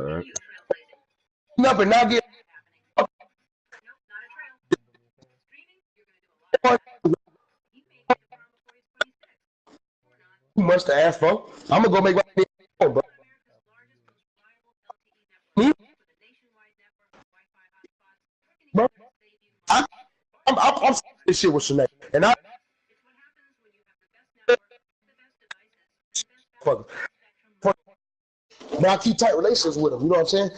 right. Up and not get too much to ask for. I'm gonna go make my phone, bro. Me, bro. I, I'm this shit with Sinead, and I fuck, fuck, but I keep tight relations with them. You know what I'm saying?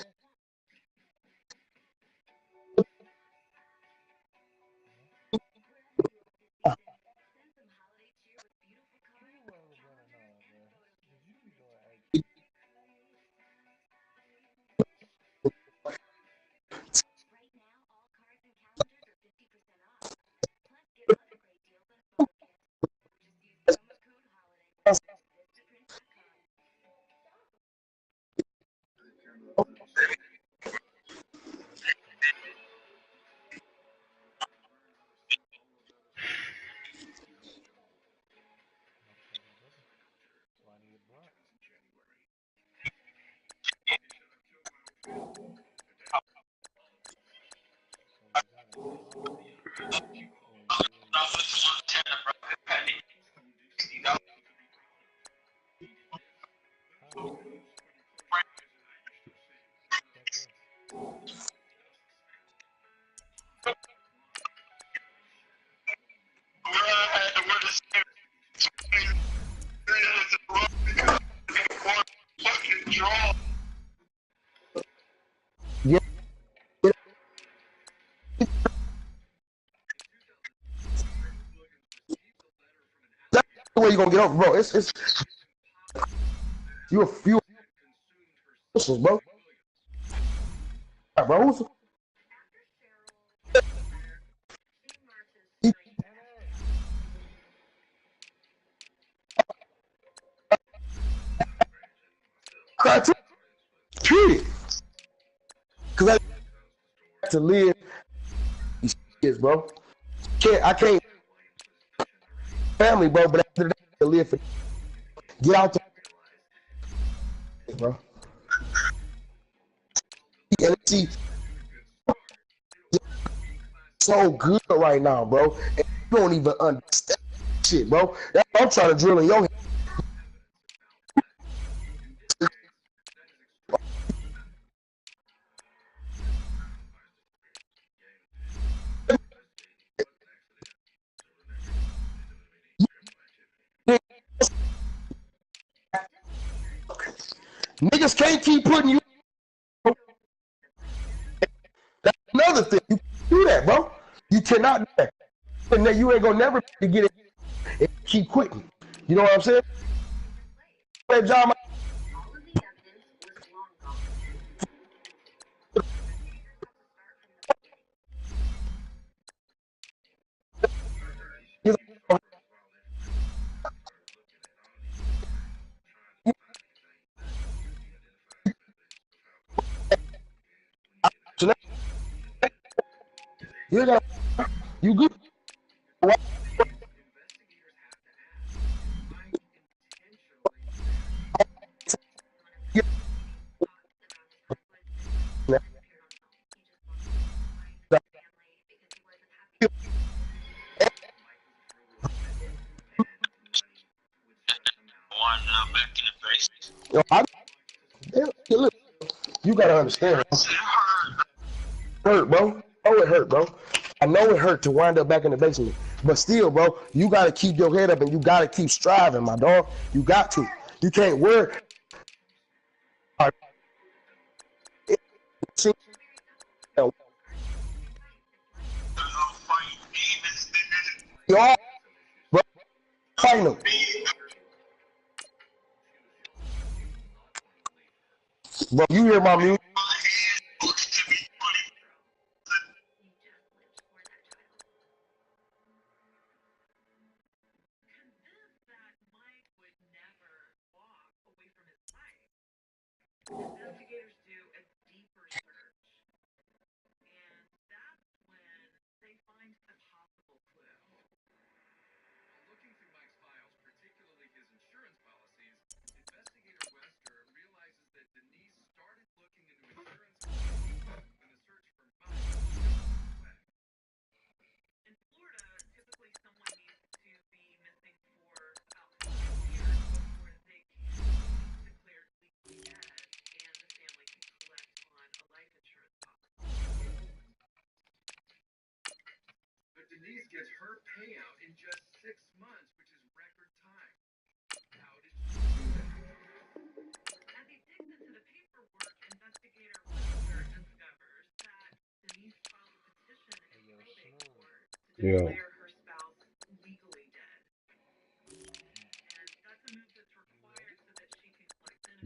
Yeah, that's the way you gonna get over, bro. It's you bro. Bro, he cried too, period. Cause I have to live these kids, bro. I can't family, bro. But after that, I live for get out there, bro. And see, so good right now, bro. And you don't even understand shit, bro. That's what I'm trying to drill in your head. Niggas can't keep putting you. That's another thing. You can't do that, bro. You cannot do that. And then you ain't gonna never get it and keep quitting. You know what I'm saying? That job, you got you good. Yo, look, you gotta understand. Hurt, bro. Oh, it hurt, bro. I know it hurt to wind up back in the basement, but still, bro, you gotta keep your head up and you gotta keep striving, my dog. You got to. You can't worry. Y'all, bro, fighting them. Bro, you hear my music? Yeah.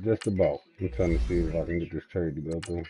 Just about. I'm trying to see if I can get this trade to go through.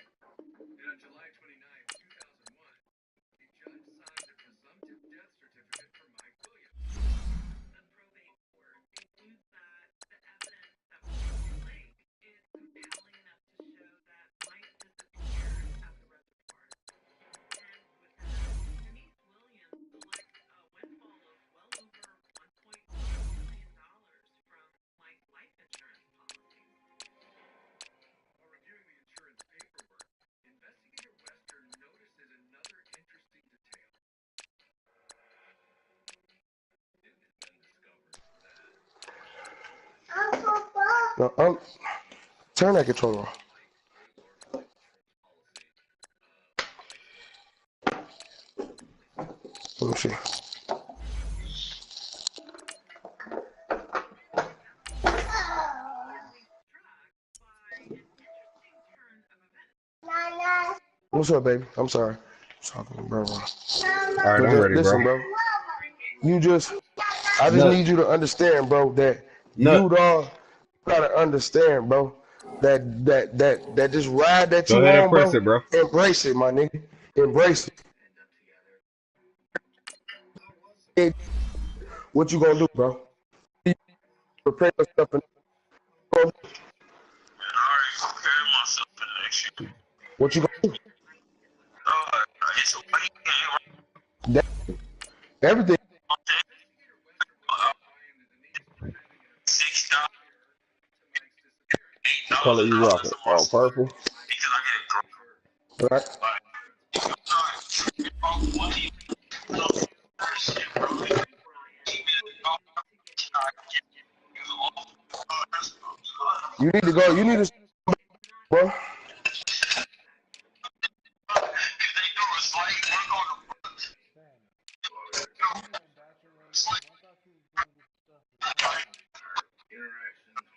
No, turn that controller off. Let me see. What's up, baby? I'm sorry. I'm talking to bro. All right, But I'm ready, bro. listen, bro. I just Nut. need you to understand, bro, that Nut. you dog gotta understand, bro, that this ride that Go you ahead and on, press bro, it, bro. embrace it, my nigga. Embrace it. Hey, what you gonna do, bro? Prepare yourself and what you gonna do? That, everything. What color you rocking? Oh, purple. Right? You need to go. You need to, bro.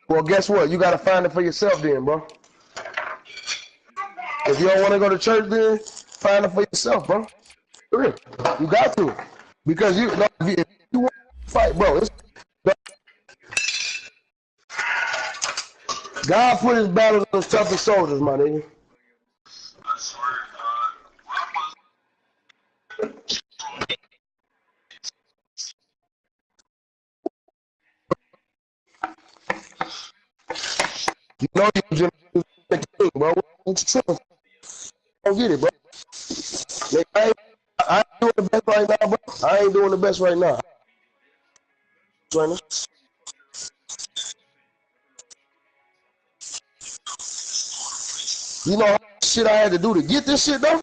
Well, guess what? You gotta find it for yourself, then, bro. If you don't want to go to church, then find it for yourself, bro. For real. You got to, because if you want to fight, bro. God put his battles on the toughest soldiers, my nigga. You know you just the king, bro. What you tripping? Don't get it, bro. I ain't doing the best right now, bro. I ain't doing the best right now. You know how much shit I had to do to get this shit done?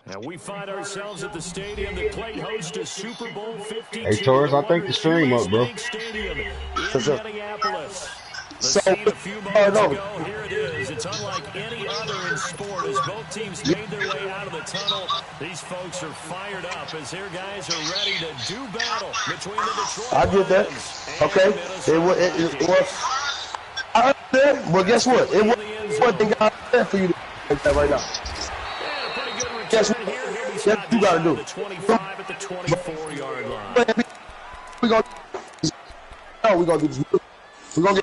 And we find ourselves at the stadium that played host to Super Bowl 52, Hey, Taurus, the I think the Wonder stream up, Julius bro. Bank Stadium For in sure. Minneapolis. The So, scene a few I moments know. ago, here it is. It's unlike any other in sport as both teams made their way out of the tunnel. These folks are fired up as their guys are ready to do battle between the Detroit I get that. Lions Okay. and the Minnesota Vikings. I understand, but guess what? It Finley in the end wasn't zone. God there for you to like that right now. And a pretty good Guess return what? here. He'll be Guess stopped what you just gotta shy of do? the 25 at the 24-yard line. We gonna do this. We gonna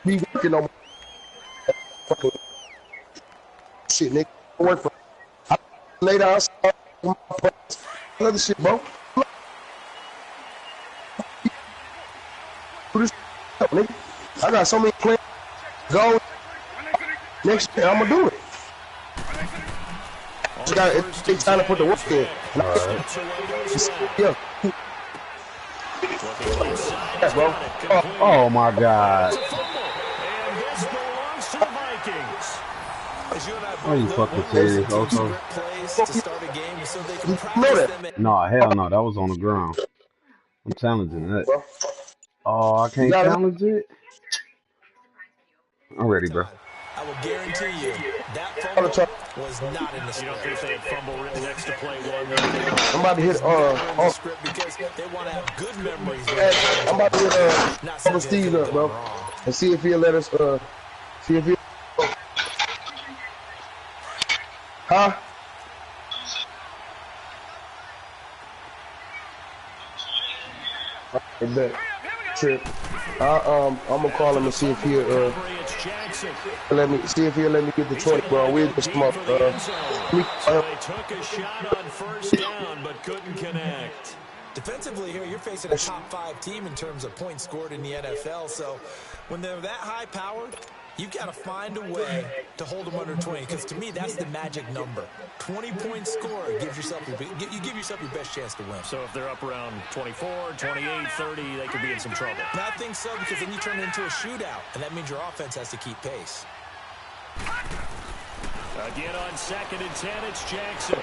be working on fucking shit, nigga. Work for later. I saw other shit, bro. Do this, nigga. I got so many plans. Go next year. I'm gonna do it. It takes time to put the work in. All right. Yeah. Yeah, bro. Oh, my God. And this belongs to the Vikings. Are you fucking serious, also? You know that. No, hell no. That was on the ground. I'm challenging that. bro. Oh, I You can't got it. challenge it? I'm ready, bro. I will guarantee you that I'm fumble was not in the You don't script. think they had fumble written next to play one there, Bill? about to hit It's never in the script because they want to have good memories when they go into I'm about to hit not Uncle something that Steve could have up, gone bro, wrong. and see if he'll let us see if he huh? I bet. Trip. I'm gonna call him and see if he'll let me get the 20, bro. We'll just come up. So they took a shot on first down, but couldn't connect. Defensively here, you're facing a top-5 team in terms of points scored in the NFL. So when they're that high-powered, you've got to find a way to hold them under 20. Because to me, that's the magic number. 20 points scored gives yourself you give yourself your best chance to win. So if they're up around 24, 28, 30, they could be in some trouble. I think so, because then you turn it into a shootout, and that means your offense has to keep pace. Again on 2nd and 10, it's Jackson.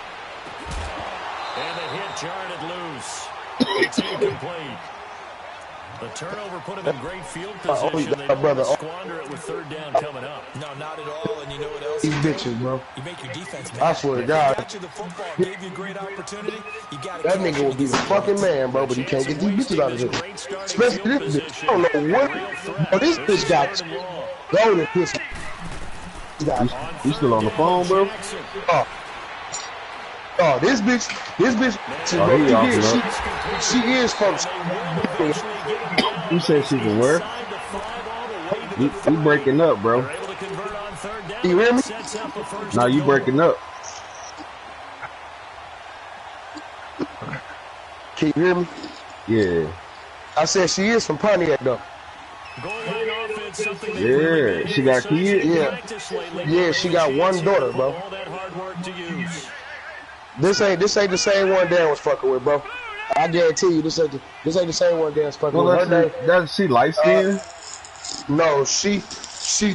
And the hit jarred it loose. It's incomplete. The turnover put him in great field position. They don't want to squander it with 3rd down coming up. No, not at all. And you know what else? These bitches, bro. You make your defense mad. I swear to God. Got you the football, gave you a great opportunity. You got That nigga will be the fucking man, bro, but he can't get these bitches out of here. Especially this bitch. I don't know what. Bro, this bitch got golden pussy. You still on the phone, bro? Oh, this bitch, she is from. You said she from where? You breaking up, bro. You hear me? Now you breaking up. Can you hear me? Yeah. I said she is from Pontiac, though. Yeah, she got kids? Yeah, she got one daughter, bro. This ain't the same one Dan was fucking with, bro. I guarantee you, this ain't the same one Dan was fucking with. Her name, does she light skin? No, she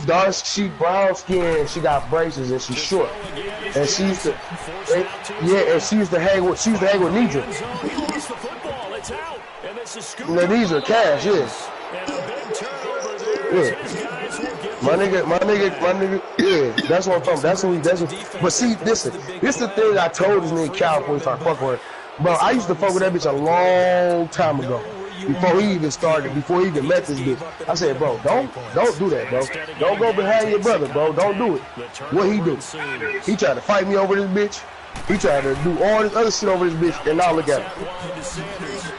dark, she brown skin. She got braces and she's short. And she used to, and she used to hang with Nidra. Nidra Cash, yeah. Yeah. My nigga, yeah, that's what I'm talking about. That's what, but see, this is the thing I told this nigga Cal before he started fucking with her. Bro, I used to fuck with that bitch a long time ago. Before he even started, before he even met this bitch. I said, bro, don't do that, bro. Don't go behind your brother, bro. Don't do it. What he do? He tried to fight me over this bitch. He tried to do all this other shit over this bitch, and now look at him.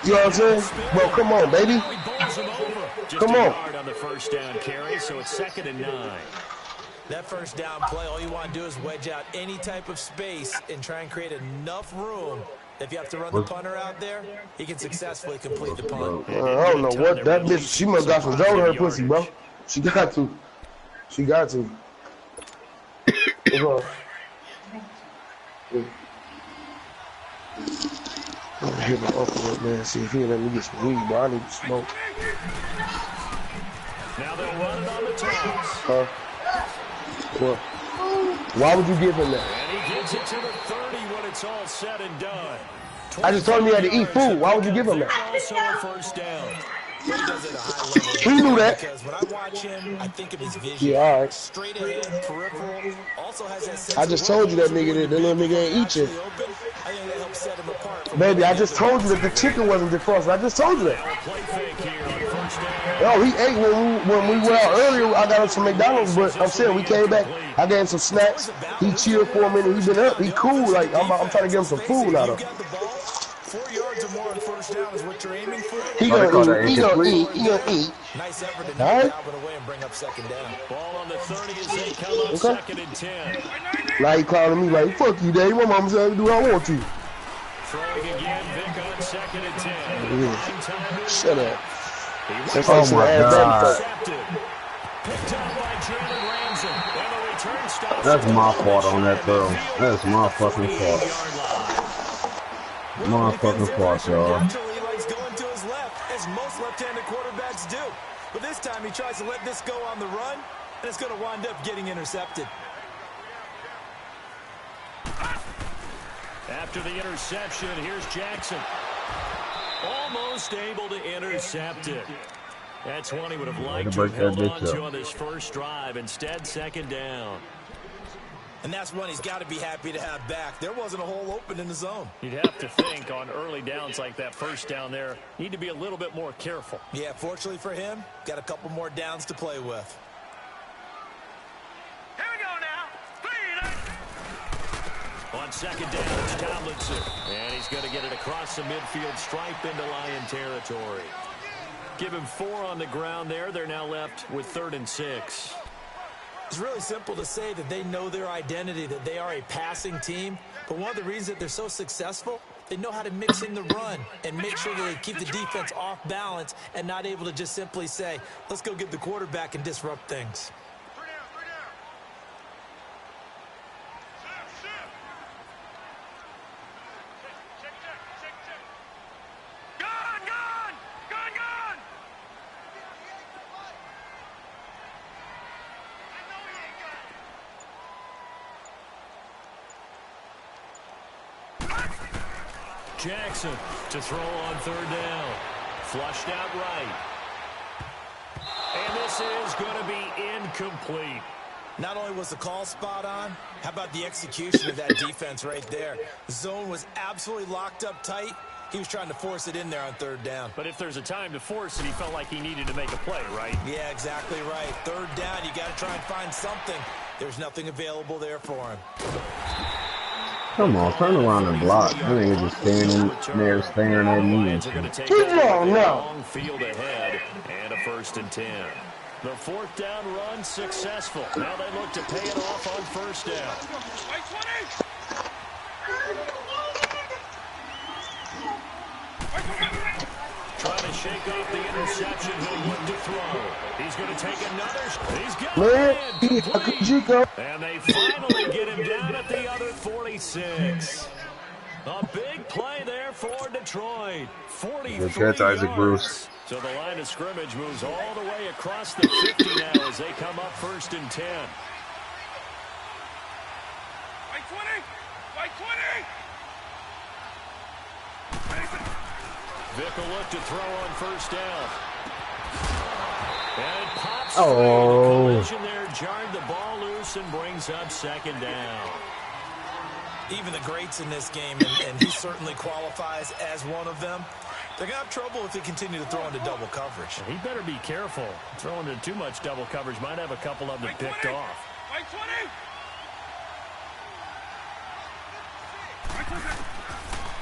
You know what I'm saying? Bro, come on, baby. Come on. On the first down carry, so it's 2nd and 9. That first down play, all you want to do is wedge out any type of space and try and create enough room. If you have to run the punter out there, he can successfully complete the punt. I don't know what that bitch. She must got some dough in her pussy, bro. She got to. She got to. I'm gonna hit my uncle up, man. See if he'll let me get some weed, bro. I need to smoke. Now they'll run it on the toss. What? Why would you give him that? And he gets it to the 30 when it's all said and done. I just told him he had to eat food. Why would you give him that? Also a first down. He does it at a high level. He knew that. Because when I watch him, I think of his vision. Yeah, all right. Straight ahead, peripheral. Also has that sense I just told you that nigga, that little nigga ain't eat you. I think that helps set him apart. Baby, I just told you that the chicken wasn't defrosted. I just told you that. Yo, he ate when we went out earlier. I got him some McDonald's, but I'm saying we came back. I gave him some snacks. He chilled for a minute. He been up. He cool. Like I'm trying to give him some food now though. 4 yards or more on first down is what you're aiming for. He gonna eat. He gonna eat. Nice effort to knock Alvin away and bring up 2nd down. Ball on the 30 as they come up 2nd and 10. Now he calling me like, fuck you, Daddy. My mama said I can do what I want to. Throwing again, Vic on 2nd and 10. Shut up. Oh my God. That's my fault on that throw. That's my fucking fault. My fucking fault, y'all. Naturally likes going to his left, as most left-handed quarterbacks do. But this time he tries to let this go on the run, and it's going to wind up getting intercepted. After the interception, here's Jackson. almost able to intercept it. That's one he would have liked to have held on to on this first drive. Instead, second down. And that's one he's got to be happy to have back. There wasn't a hole open in the zone. You'd have to think on early downs like that first down there, need to be a little bit more careful. Yeah, fortunately for him, got a couple more downs to play with. Here we go now. On second down, it's Tomlinson. And he's going to get it across the midfield stripe into Lion territory. Give him 4 on the ground there. They're now left with 3rd and 6. It's really simple to say that they know their identity, that they are a passing team. But one of the reasons that they're so successful, they know how to mix in the run and make sure that they keep the defense off balance and not able to just simply say, let's go get the quarterback and disrupt things. Jackson to throw on 3rd down. Flushed out right. And this is going to be incomplete. Not only was the call spot on, how about the execution of that defense right there? The zone was absolutely locked up tight. He was trying to force it in there on 3rd down. But if there's a time to force it, he felt like he needed to make a play, right? Yeah, exactly right. 3rd down, you got to try and find something. There's nothing available there for him. Come on, turn around and block. I think just standing there staring at me. Come on now. Long field ahead and a 1st and 10. The 4th down run successful. Now they look to pay it off on 1st down. Trying to shake off the interception. He'll look to throw. He's going to take another. He's got it. And they finally get him down at the other 46. A big play there for Detroit. 43 yards. So the line of scrimmage moves all the way across the 50 now as they come up 1st and 10. Vick will look to throw on 1st down. And it pops free. The collision there jarred the ball loose and brings up 2nd down. Even the greats in this game, and he certainly qualifies as one of them, they're going to have trouble if they continue to throw into double coverage. He better be careful. Throwing into too much double coverage might have a couple of them picked off.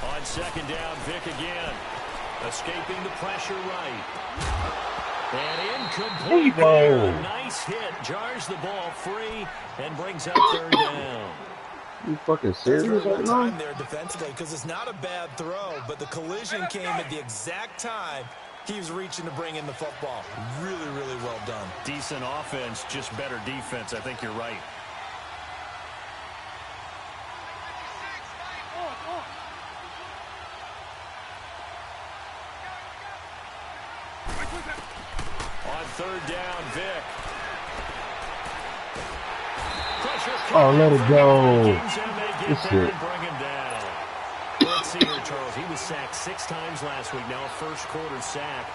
On 2nd down, Vick again. Escaping the pressure right. And incomplete. A nice hit. Jars the ball free and brings up 3rd down. You fucking serious right now? Time there defensively, because it's not a bad throw, but the collision came at the exact time he was reaching to bring in the football. Really, really well done. Decent offense, just better defense. I think you're right. On 3rd down, Vick. Oh, let it go. This shit. Let's see here, Charles. He was sacked 6 times last week. Now a 1st quarter sack.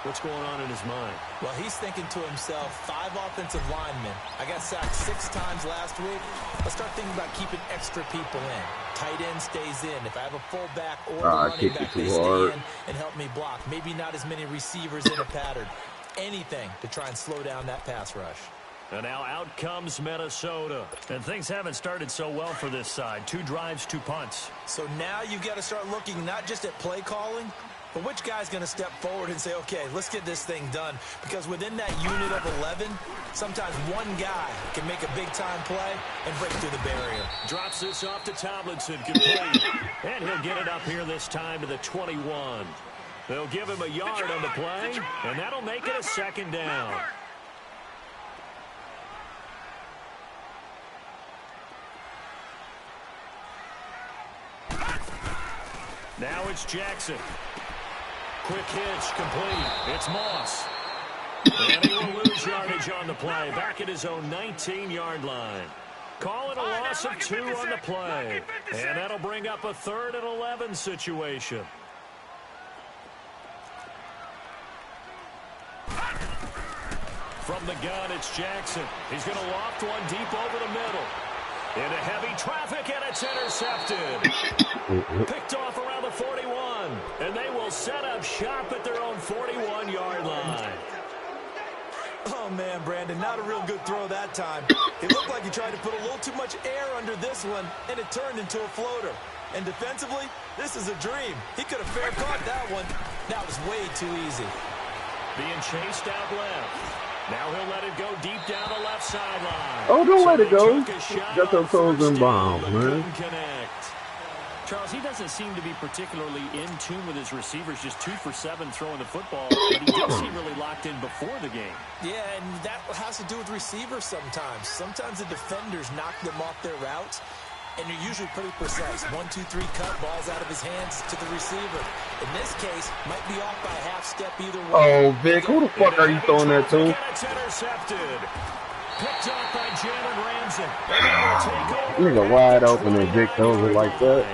What's going on in his mind? Well, he's thinking to himself, 5 offensive linemen. I got sacked 6 times last week. Let's start thinking about keeping extra people in. Tight end stays in. If I have a fullback or the running back, they stay in and help me block. Maybe not as many receivers in a pattern. Anything to try and slow down that pass rush. And now out comes Minnesota. And things haven't started so well for this side. 2 drives, 2 punts. So now you've got to start looking not just at play calling, but which guy's going to step forward and say, okay, let's get this thing done. Because within that unit of 11, sometimes one guy can make a big-time play and break through the barrier. Drops this off to Tomlinson, complete. And he'll get it up here this time to the 21. They'll give him a yard on the play, and that'll make it a 2nd down. Now it's Jackson. Quick hitch, complete. It's Moss. And he will lose yardage on the play. Back at his own 19-yard line. Call it a loss of 2 on the play. And that'll bring up a 3rd and 11 situation. From the gun, it's Jackson. He's going to loft one deep over the middle. Into heavy traffic, and it's intercepted. Picked off around the 41. And they will set up shop at their own 41-yard line. Oh, man, Brandon, not a real good throw that time. It looked like he tried to put a little too much air under this one, and it turned into a floater. And defensively, this is a dream. He could have fair caught that one. That was way too easy. Being chased out left. Now he'll let it go deep down the left sideline. Oh, don't let it go. Got those toes in bounds, man. Charles, he doesn't seem to be particularly in tune with his receivers, just 2 for 7 throwing the football, but he did seem really locked in before the game. Yeah, and that has to do with receivers sometimes. Sometimes the defenders knock them off their routes, and you're usually pretty precise. 1, 2, 3 cut, balls out of his hands to the receiver. In this case, might be off by a half step either way. Oh, Vic, who the fuck are you throwing that to? It's intercepted. Picked off by Jalen Ramsey. Nigga wide open and Vic throws it like that.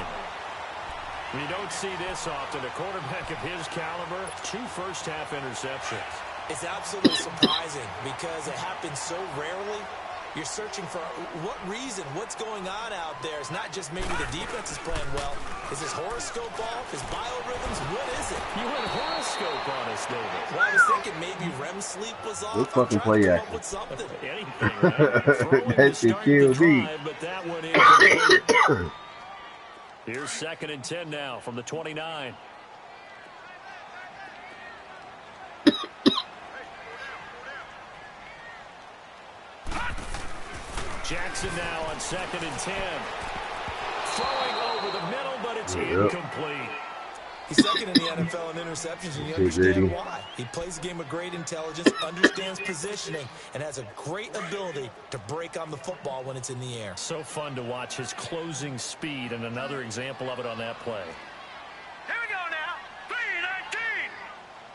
You don't see this often. A quarterback of his caliber, 2 first-half interceptions. It's absolutely surprising because it happens so rarely. You're searching for what reason, what's going on out there. It's not just maybe the defense is playing well. Is his horoscope off? His biorhythms? What is it? You went horoscope on us, David. Well, I was thinking maybe REM sleep was off. Good fucking play action. Anything, right? That shit killed me. But that one is. Here's 2nd and 10 now from the 29. Jackson now on 2nd and 10. Throwing over the middle, but it's incomplete. He's second in the NFL in interceptions, and you understand why. He plays a game of great intelligence, understands positioning, and has a great ability to break on the football when it's in the air. So fun to watch his closing speed, and another example of it on that play. Here we go now.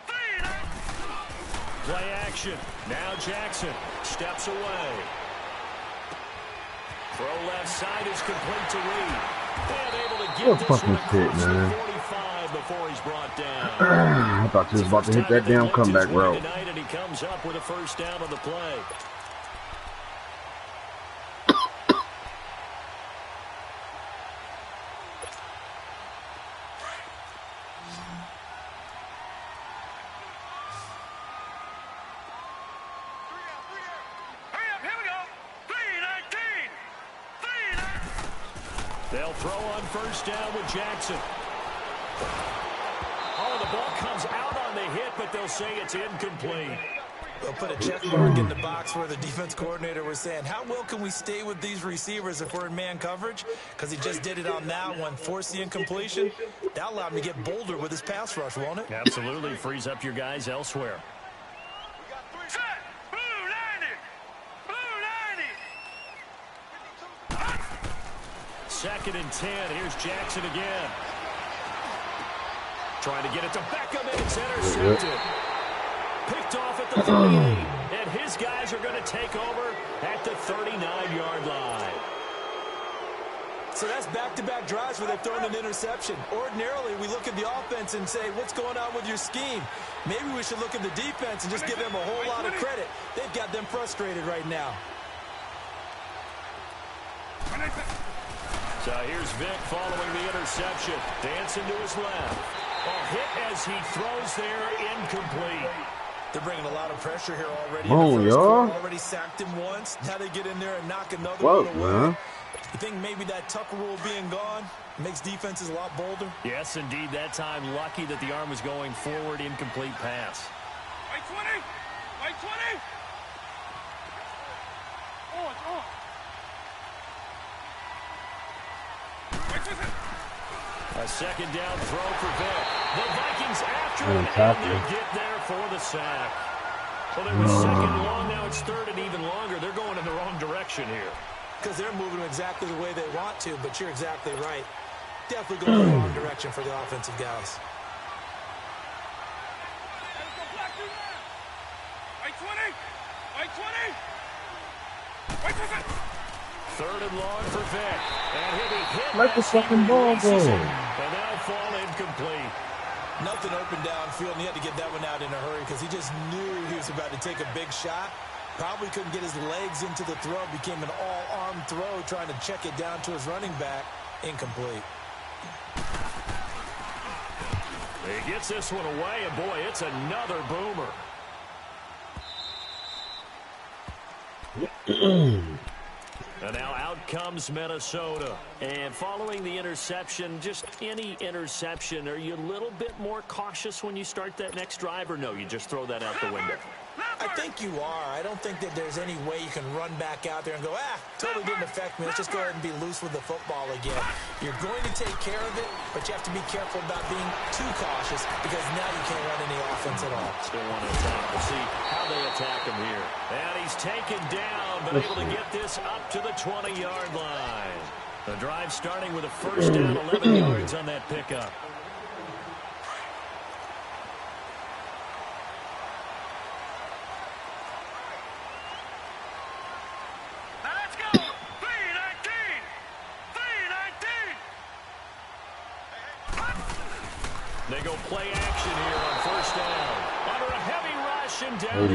3-19. Play action. Now Jackson steps away. Throw left side is complete to Reed. And able to get this one across the 45 before he's brought down. I thought he was about to hit that damn comeback route. And he comes up with a first down on the play. They'll throw on first down with Jackson. Oh, the ball comes out on the hit, but they'll say it's incomplete. They'll put a check mark in the box where the defense coordinator was saying, how well can we stay with these receivers if we're in man coverage? Because he just did it on that one, forced the incompletion. That allowed him to get bolder with his pass rush, won't it? Absolutely, frees up your guys elsewhere. Second and 10. Here's Jackson again. Trying to get it to Beckham, and it's intercepted. Picked off at the 38. And his guys are going to take over at the 39-yard line. So that's back-to-back drives where they've thrown an interception. Ordinarily, we look at the offense and say, what's going on with your scheme? Maybe we should look at the defense and just give them a whole lot of credit. They've got them frustrated right now. So here's Vic following the interception. Dancing to his left. A hit as he throws there, incomplete. They're bringing a lot of pressure here already. Oh, y'all. Already sacked him once. Now they get in there and knock another Whoa, one away. man. You think maybe that Tucker rule being gone makes defenses a lot bolder? Yes, indeed. That time, lucky that the arm was going forward, incomplete pass. White 20. White 20. Oh, it's on. A second down throw for Vic. The Vikings after him, and they get there for the sack. Well, there was second long. Now it's third and even longer. They're going in the wrong direction here. Because they're moving exactly the way they want to, but you're exactly right. Definitely going in the wrong direction for the offensive guys. White 20. White 20. White 20. Third and long for Vic. And he'll be hit. Let the fucking ball go. And that'll fall incomplete. Nothing open downfield, and he had to get that one out in a hurry because he just knew he was about to take a big shot. Probably couldn't get his legs into the throw. Became an all-arm throw, trying to check it down to his running back. Incomplete. He gets this one away, and boy, it's another boomer. And now out comes Minnesota. And following the interception, just any interception, are you a little bit more cautious when you start that next drive, or no, you just throw that out the window? I think you are. I don't think that there's any way you can run back out there and go, totally didn't affect me. Let's just go ahead and be loose with the football again. You're going to take care of it, but you have to be careful about being too cautious because now you can't run any offense at all. Still want to attack. We'll see how they attack him here. And he's taken down, but able to get this up to the 20-yard line. The drive starting with a first down, 11 yards on that pickup. They go play action here on first down. Under a heavy rush, and down he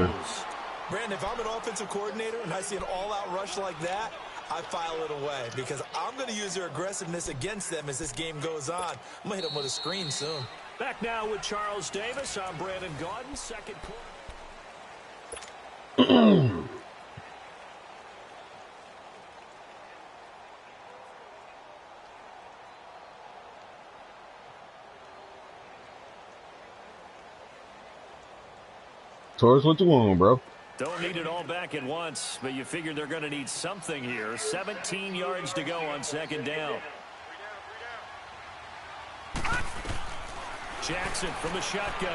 goes. Brandon, if I'm an offensive coordinator and I see an all-out rush like that, I file it away because I'm going to use their aggressiveness against them as this game goes on. I'm going to hit them with a screen soon. Back now with Charles Davis. I'm Brandon Gaudin, second quarter. Torres, what you want, bro? Don't need it all back at once, but you figure they're going to need something here. 17 yards to go on second down. Jackson from the shotgun.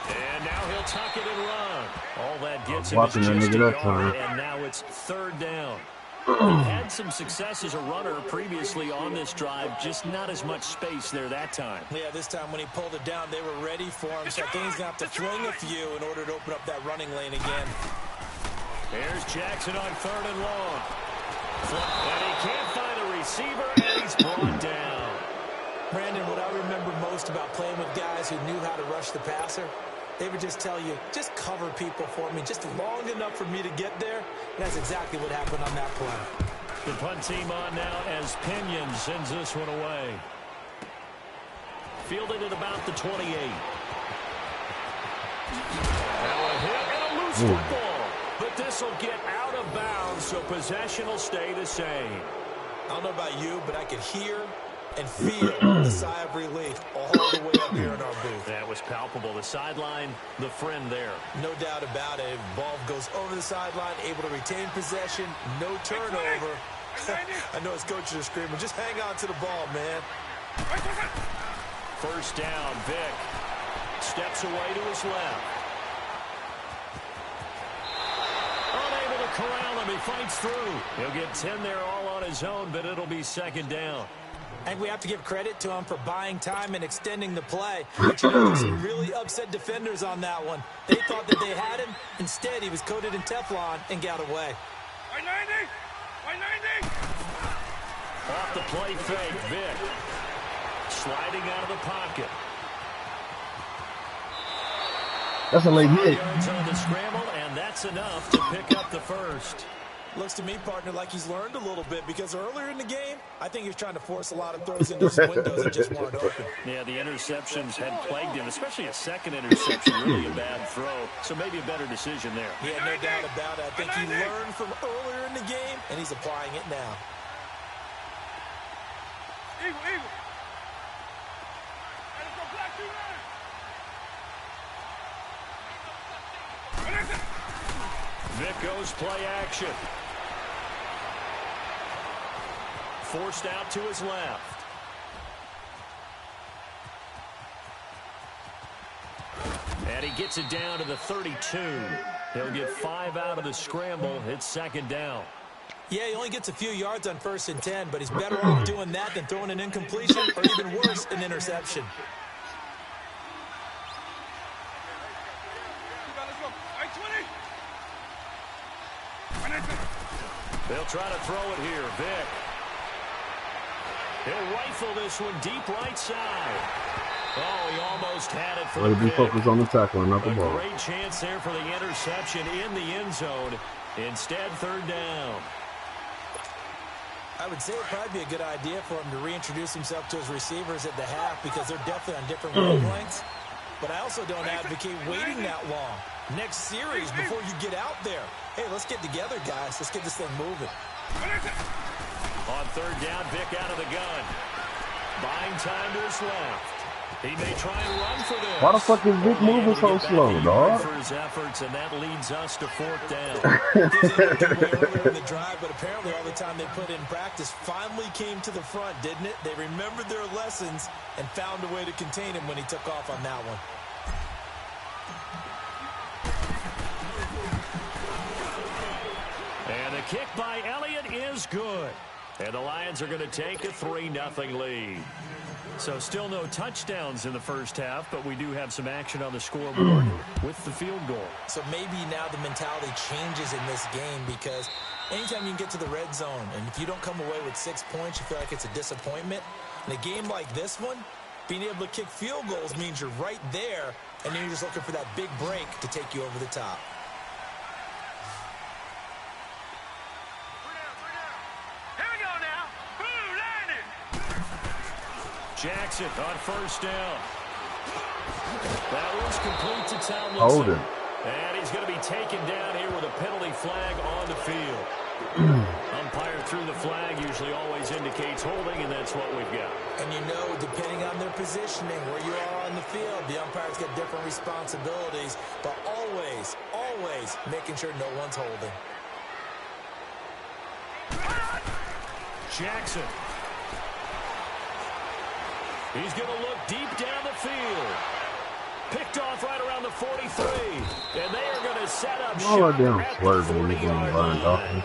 And now he'll tuck it and run. All that gets him is just a yard, and now it's third down. He had some success as a runner previously on this drive, just not as much space there that time. Yeah, this time when he pulled it down, they were ready for him, so I think he's going to have to fling a few in order to open up that running lane again. Here's Jackson on third and long. And he can't find a receiver, and he's brought down. Brandon, what I remember most about playing with guys who knew how to rush the passer, they would just tell you, just cover people for me, just long enough for me to get there. And that's exactly what happened on that play. The punt team on now as Pinion sends this one away. Fielded at about the 28. Now a hit and a loose football. But this will get out of bounds, so possession will stay the same. I don't know about you, but I could hear and feel the sigh of relief all the way up here in our booth. That was palpable. The sideline, the friend there. No doubt about it. Ball goes over the sideline, able to retain possession, no turnover. I know his coaches are screaming, just hang on to the ball, man. First down, Vic steps away to his left. Unable to corral him, he fights through. He'll get 10 there all on his own, but it'll be second down. And we have to give credit to him for buying time and extending the play. But you know, there's some really upset defenders on that one. They thought that they had him. Instead, he was coated in Teflon and got away. 190! 190! Off the play fake, Vic. Sliding out of the pocket. That's a late hit. Yards on the scramble, and that's enough to pick up the first. Looks to me, partner, like he's learned a little bit because earlier in the game, I think he was trying to force a lot of throws into some windows that just weren't open. Yeah, the interceptions had plagued him, especially a second interception, really a bad throw. So maybe a better decision there. Yeah, no doubt about it. I think he learned from earlier in the game, and he's applying it now. Eagle, eagle. Let's go black, two nine. Vic goes play action. Forced out to his left. And he gets it down to the 32. He'll get 5 out of the scramble. It's second down. Yeah, he only gets a few yards on 1st and 10, but he's better off doing that than throwing an incompletion or even worse, an interception. They'll try to throw it here. Vic. He'll rifle this one deep right side. Oh, he almost had it for Way the to be pick. focused on the tackle and not the A ball. great chance there for the interception in the end zone. Instead, third down. I would say it'd probably be a good idea for him to reintroduce himself to his receivers at the half because they're definitely on different wavelengths. But I also don't advocate waiting that long. Next series, before you get out there, hey, let's get together, guys. Let's get this thing moving. On third down, Vic out of the gun. Buying time to his left. He may try and run for this. Why the fuck is Vic moving so slow, dog? For his efforts, and that leads us to fourth down. Earlier in the drive, but apparently all the time they put in practice finally came to the front, didn't it? They remembered their lessons and found a way to contain him when he took off on that one. And the kick by Elliott is good. And the Lions are going to take a 3-0 lead. So still no touchdowns in the first half, but we do have some action on the scoreboard with the field goal. So maybe now the mentality changes in this game because anytime you can get to the red zone, and if you don't come away with 6 points, you feel like it's a disappointment. In a game like this one, being able to kick field goals means you're right there, and then you're just looking for that big break to take you over the top. Jackson on first down. That was complete to Tomlinson. Hold it. And he's going to be taken down here with a penalty flag on the field. Umpire threw the flag, usually always indicates holding, and that's what we've got. And you know, depending on their positioning, where you are on the field, the umpires get different responsibilities, but always, always making sure no one's holding. Jackson. He's going to look deep down the field. Picked off right around the 43. And they are going to set up shop at the 40-yard line.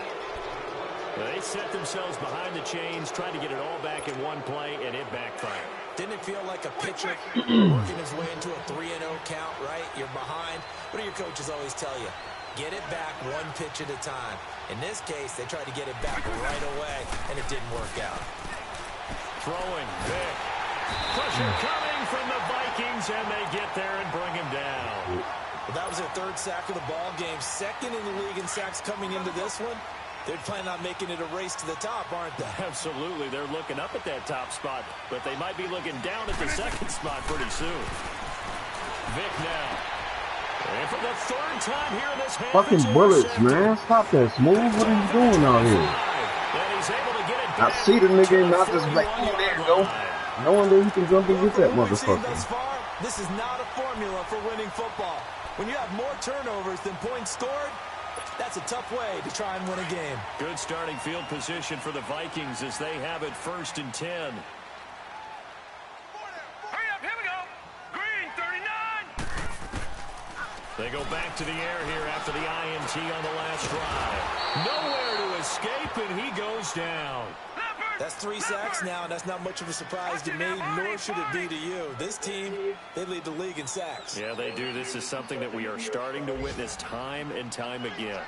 They set themselves behind the chains, trying to get it all back in one play, and it backfired. Didn't it feel like a pitcher working his way into a 3-0 count, right? You're behind. What do your coaches always tell you? Get it back one pitch at a time. In this case, they tried to get it back right away, and it didn't work out. Throwing, big. Pressure coming from the Vikings, and they get there and bring him down. Well, that was their third sack of the ball game. Second in the league in sacks coming into this one. They're planning on making it a race to the top, aren't they? Absolutely. They're looking up at that top spot, but they might be looking down at the second spot pretty soon. Vic now. And for the third time here in this half, fucking bullets, man. Stop that, Smooth. What are you doing out here? And he's able to get it back. I see the nigga not just like, oh, there you go. No wonder he can jump and get that motherfucker. Thus far, this is not a formula for winning football. When you have more turnovers than points scored, that's a tough way to try and win a game. Good starting field position for the Vikings as they have it 1st and 10. Hurry up, here we go. Green, 39. They go back to the air here after the INT on the last drive. Nowhere to escape, and he goes down. That's 3 sacks now, and that's not much of a surprise to me, nor should it be to you. This team, they lead the league in sacks. Yeah, they do. This is something that we are starting to witness time and time again.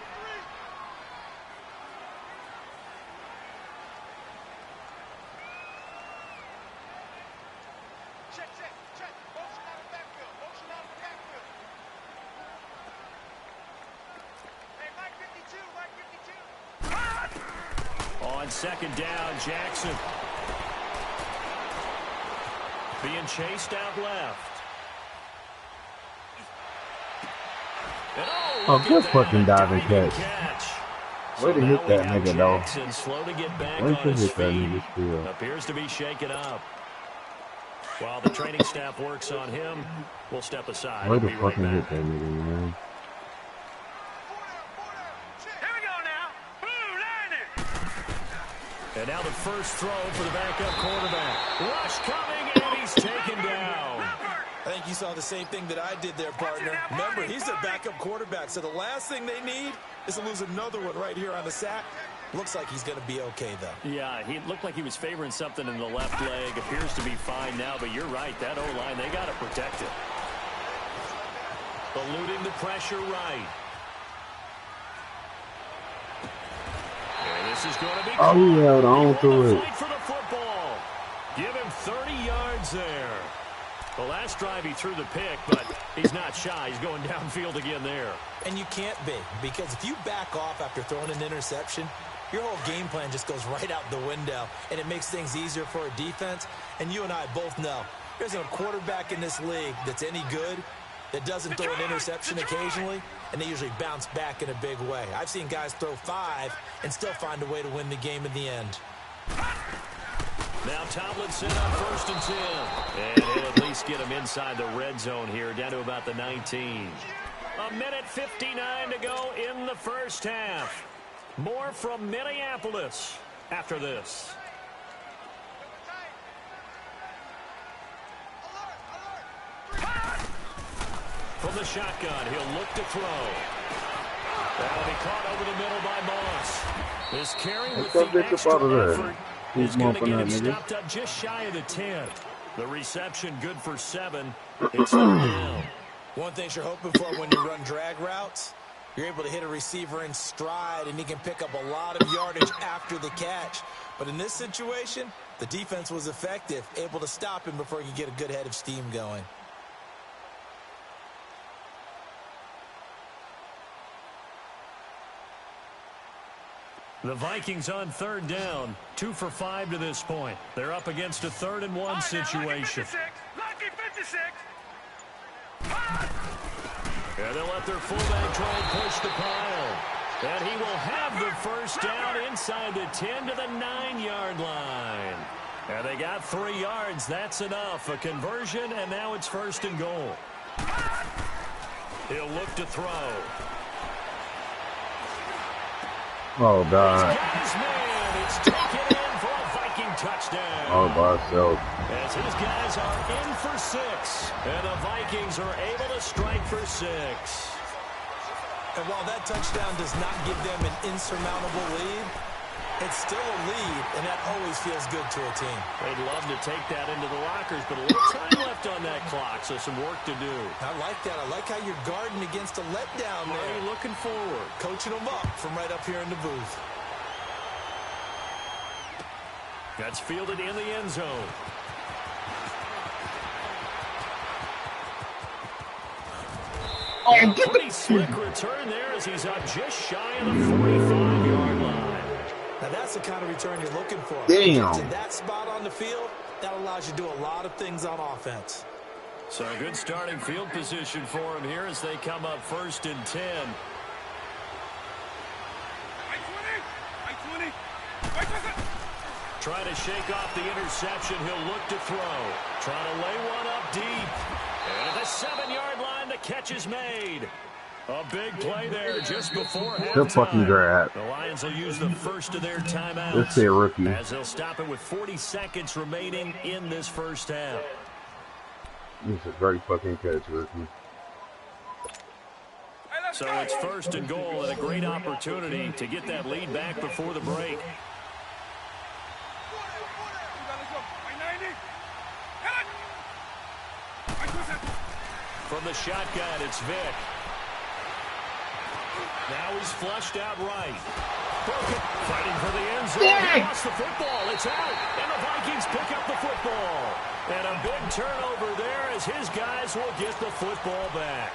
Check. Motion out of backfield. Motion out of backfield. Hey, Mike 52. On second down, Jackson. Being chased out left. Oh, good fucking diving catch. Way to hit that nigga, though. Slow to get back Way on to his hit that feet. nigga still. Appears to be shaken up. While the training staff works on him, we'll step aside. Way to We'll be right fucking hit back. that nigga, man. Here we go now. Blue line it. And now the first throw for the backup quarterback. Rush coming, and he's taken down. I think you saw the same thing that I did there, partner. Remember, he's their backup quarterback, so the last thing they need is to lose another one right here on the sack. Looks like he's going to be okay, though. Yeah, he looked like he was favoring something in the left leg. Appears to be fine now, but you're right. That O-line, they got to protect it. Eluding the pressure right. And this is going to be... Oh, he held on to it. Fight for the football. Give him 30 yards there. The last drive he threw the pick, but he's not shy. He's going downfield again there. And you can't be, because if you back off after throwing an interception, your whole game plan just goes right out the window, and it makes things easier for a defense. And you and I both know there's a quarterback in this league that's any good that doesn't throw an interception occasionally, and they usually bounce back in a big way. I've seen guys throw 5 and still find a way to win the game in the end. Now Tomlinson on 1st and 10. And he'll at least get him inside the red zone here, down to about the 19. 1:59 to go in the first half. More from Minneapolis after this. From the shotgun, he'll look to throw. That'll be caught over the middle by Moss. This carry with the extra effort is going to get him stopped up just shy of the 10. The reception good for 7. It's down. One thing you're hoping for when you run drag routes, you're able to hit a receiver in stride, and he can pick up a lot of yardage after the catch. But in this situation, the defense was effective, able to stop him before he could get a good head of steam going. The Vikings on 3rd down, 2 for 5 to this point. They're up against a 3rd and 1 situation. Lucky 56. And they'll let their fullback try and push the pile. And he will have the first down inside the 10 to the 9-yard line. And they got 3 yards. That's enough. A conversion, and now it's 1st and goal. He'll look to throw. Oh, God. His man. It's taken in for a Viking touchdown. All by itself. As his guys are in for 6. And the Vikings are able to strike for 6. And while that touchdown does not give them an insurmountable lead, it's still a lead, and that always feels good to a team. They'd love to take that into the lockers, but a little time left on that clock, so some work to do. I like that. I like how you're guarding against a letdown there. Already looking forward. Coaching them up from right up here in the booth. That's fielded in the end zone. A pretty slick return there as he's up just shy of the 45-yard line. Now that's the kind of return you're looking for. Damn. To that spot on the field, that allows you to do a lot of things on offense. So a good starting field position for him here as they come up 1st and 10. Trying to shake off the interception. He'll look to throw. Trying to lay one up deep. And at the 7-yard line, the catch is made. A big play there just before halftime. Good fucking grab. The Lions will use the first of their timeouts. Let's say a rookie. As they'll stop it with 40 seconds remaining in this first half. This is a great fucking catch, rookie. So it's 1st and goal and a great opportunity to get that lead back before the break. From the shotgun, it's Vick. Now he's flushed out right. Broken, fighting for the end zone. He lost the football. It's out, and the Vikings pick up the football. And a big turnover there as his guys will get the football back.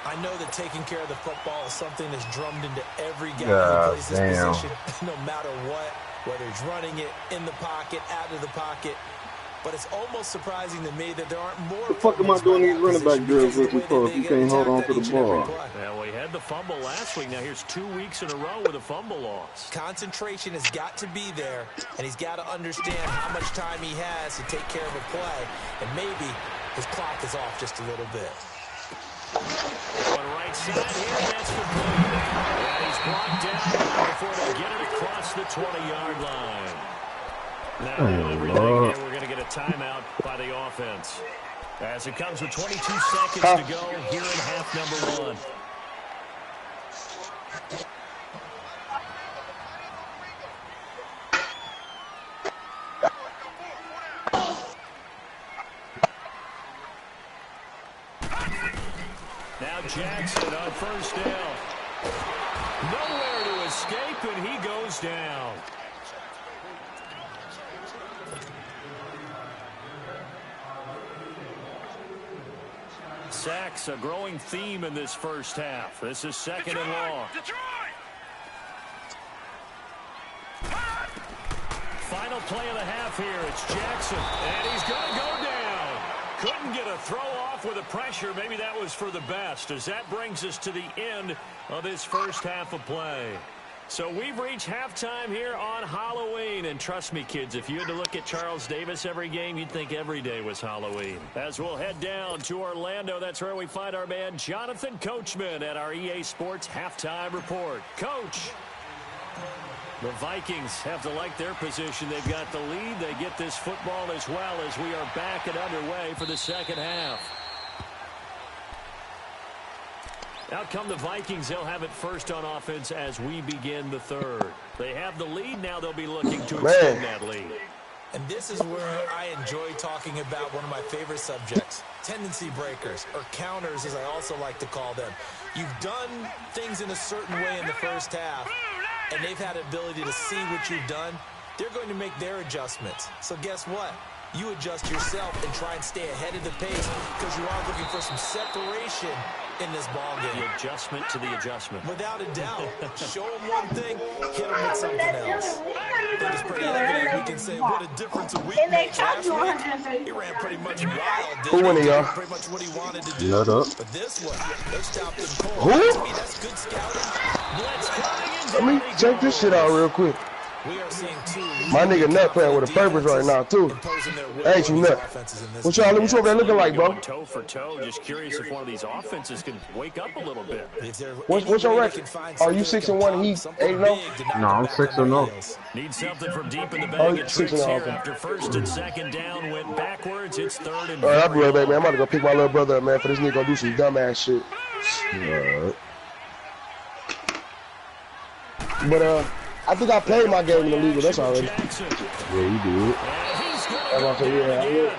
I know that taking care of the football is something that's drummed into every guy who plays this position, no matter what, whether he's running it, in the pocket, out of the pocket. But it's almost surprising to me that there aren't more. What the fuck am I doing these running back drills with you for if you can't hold on to the ball? Well, we had the fumble last week. Now here's 2 weeks in a row with a fumble loss. Concentration has got to be there, and he's got to understand how much time he has to take care of a play, and maybe his clock is off just a little bit. On right side here, that's complete. And he's brought down before they get it across the 20-yard line. Now, we're going to get a timeout by the offense. As it comes with 22 seconds to go here in half number 1. Now Jackson on 1st down. Nowhere to escape, and he goes down. sacks, a growing theme in this first half. This is second and long. Final play of the half here. It's Jackson, and he's going to go down. Couldn't get a throw off with the pressure. Maybe that was for the best, as that brings us to the end of this first half of play. So we've reached halftime here on Halloween. And trust me, kids, if you had to look at Charles Davis every game, you'd think every day was Halloween. As we'll head down to Orlando, that's where we find our man Jonathan Coachman at our EA Sports Halftime Report. Coach. The Vikings have to like their position. They've got the lead. They get this football as well as we are back and underway for the second half. Out come the Vikings. They'll have it first on offense as we begin the third. They have the lead. Now they'll be looking to extend that lead. And this is where I enjoy talking about one of my favorite subjects, tendency breakers, or counters as I also like to call them. You've done things in a certain way in the first half, and they've had the ability to see what you've done. They're going to make their adjustments. So guess what? You adjust yourself and try and stay ahead of the pace because you are looking for some separation in this ball game. The adjustment to the adjustment. Without a doubt. Show them one thing, hit them with something else. I think it's pretty evident. We can say what a difference a week makes. Last week, he ran pretty much wild. Who won it, y'all? Pretty much what he wanted to do. Shut up. But this one, they stopped him cold. Who? To me, that's good scouting. Let me check this shit out real quick. We are seeing two. My nigga Nut playing with a purpose right now, too. Hey, you Nut. What y'all over there looking like, bro? Toe for toe. Just curious if one of these offenses can wake up a little bit. What's your record? Are you 6-1 and he 8-0? No, I'm 6-0. Need something from deep in the bag of tricks here. After first and second down went backwards. It's third and all right, I'll be right back, man. I'm about to go pick my little brother up, man, for this nigga gonna do some dumbass shit. Alright. But, I think I played my game in the league, but that's already. Yeah, you did. That's yeah.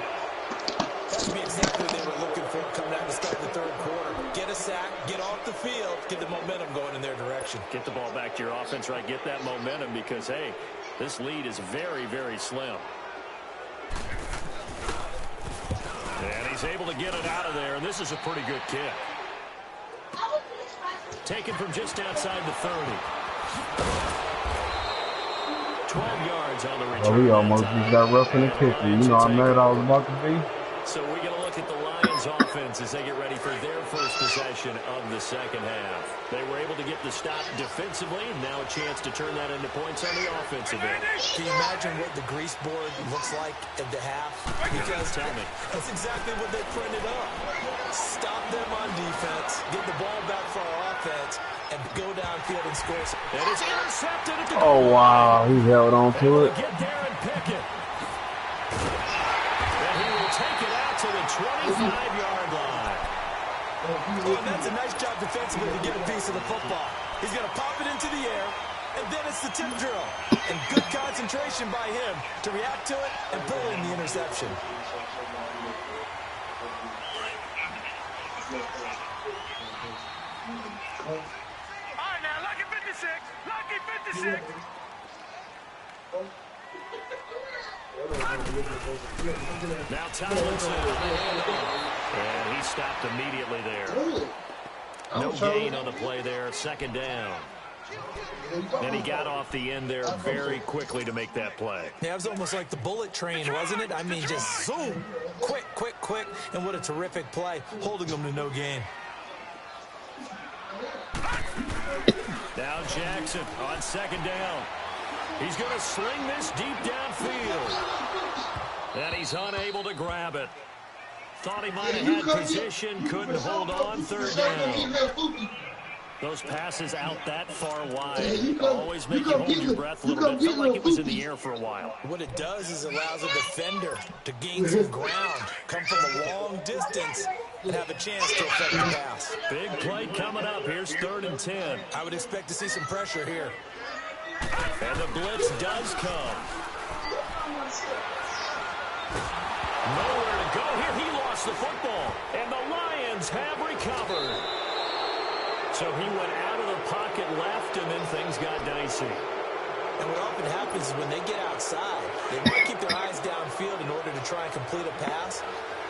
That's exactly what they were looking for coming out to start the third quarter. Get a sack, get off the field, get the momentum going in their direction. Get the ball back to your offense, right? Get that momentum because, hey, this lead is very, very slim. And he's able to get it out of there, and this is a pretty good kick. Taken from just outside the 30. 12 yards on the return. Oh, we almost just got rough in the picture. You know how mad I was about to be? So we're going to look at the Lions offense as they get ready for their first possession of the second half. They were able to get the stop defensively, and now a chance to turn that into points on the offensive end. Can you imagine what the grease board looks like at the half? Because tell me. That's exactly what they printed up. Stop them on defense, get the ball back for our offense, and go downfield and score. And it's intercepted at the Oh, wow. He held on to it. Get there and pick it. And he will take it out to the 25-yard line. Oh, and that's a nice job defensively to get a piece of the football. He's going to pop it into the air, and then it's the tip drill. And good concentration by him to react to it and pull in the interception. Lucky 56! Lucky 56! Now Tomlinson, and he stopped immediately there. No gain on the play there, second down. And he got off the end there very quickly to make that play. Yeah, it was almost like the bullet train, wasn't it? I mean, just zoom, quick, quick, quick, and what a terrific play, holding them to no gain. Now Jackson on second down. He's going to sling this deep downfield. And he's unable to grab it. Thought he might have had position, couldn't hold on, third down. Those passes out that far wide always make you hold your breath a little bit. Felt like it was in the air for a while. What it does is allows a defender to gain some ground, come from a long distance, and have a chance to affect the pass. Big play coming up. Here's third and 10. I would expect to see some pressure here. And the blitz does come. Nowhere to go here. He lost the football. And the Lions have recovered. So he went out of the pocket left, and then things got dicey. And what often happens is when they get outside, they might keep their eyes downfield in order to try and complete a pass.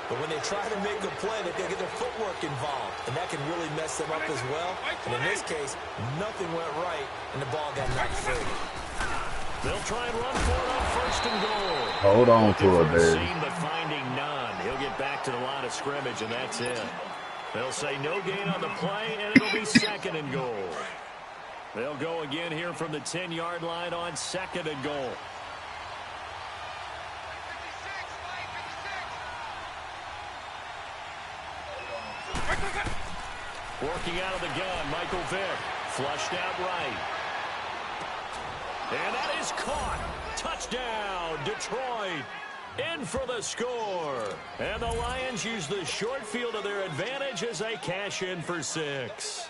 But when they try to make a play, they can get their footwork involved, and that can really mess them up as well. And in this case, nothing went right, and the ball got knocked free. They'll try and run for it on first and goal. Hold on to it, Scene, baby. but finding none. He'll get back to the line of scrimmage, and that's it. They'll say no gain on the play, and it'll be second and goal. They'll go again here from the 10-yard line on second and goal. Working out of the gun, Michael Vick. Flushed out right. And that is caught. Touchdown, Detroit. In for the score. And the Lions use the short field to their advantage as they cash in for 6.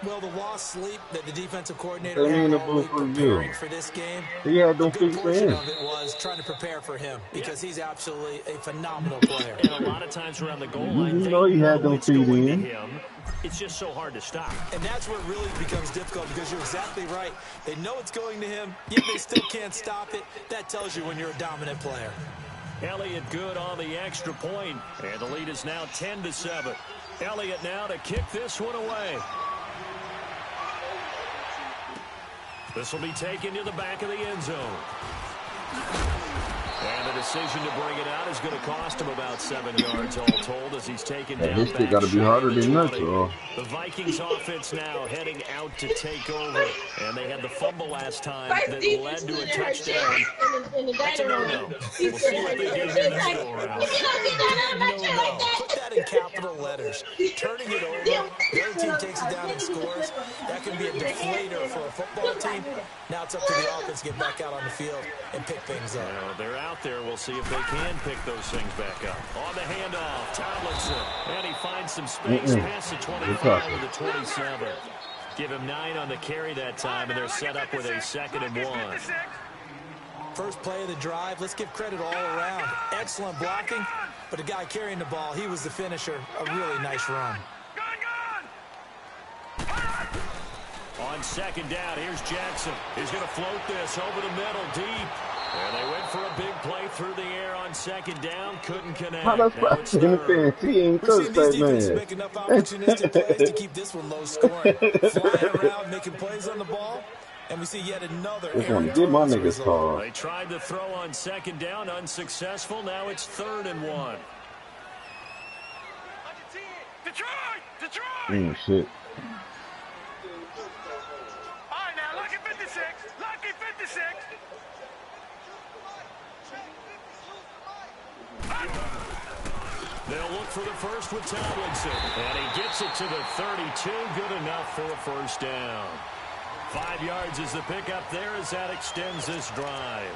Well, the lost sleep that the defensive coordinator had all week preparing for this game, a good portion of it was trying to prepare for him because he's absolutely a phenomenal player. And a lot of times around the goal line, You know he had them feet in. It's just so hard to stop. And that's where it really becomes difficult because you're exactly right. They know it's going to him, yet they still can't stop it. That tells you when you're a dominant player. Elliott good on the extra point, and the lead is now 10-7. Elliott now to kick this one away. This will be taken to the back of the end zone. And the decision to bring it out is going to cost him about 7 yards all told as he's taken down. This shit got to be harder than that, though. The Vikings offense now heading out to take over. And they had the fumble last time that led to a touchdown. That's a no-no. We'll see what they do here this go-around. No. Put that in capital letters. Turning it over, the other team takes it down and scores. That can be a deflator for a football team. Now it's up to the offense to get back out on the field and pick things up. Well, they're out there. We'll see if they can pick those things back up. On the handoff, Tomlinson. And he finds some space past the 25 to the 27. Give him 9 on the carry that time, and they're set up with a 2nd and 1. First play of the drive, let's give credit all around. Excellent blocking, but the guy carrying the ball, he was the finisher. A really nice run. On 2nd down, here's Jackson. He's going to float this over the middle, deep. And they went for a big play through the air on 2nd down. Couldn't connect. How the fuck he ain't touched that man? Make enough opportunistic plays to keep this one low scoring. Flying around, making plays on the ball. And we see yet another. Just want to get my niggas called. They tried to throw on 2nd down, unsuccessful. Now it's 3rd and 1. Detroit! Shit. All right, now, lucky 56. Lucky 56. They'll look for the first with Tomlinson. And he gets it to the 32. Good enough for a first down. 5 yards is the pickup there as that extends this drive.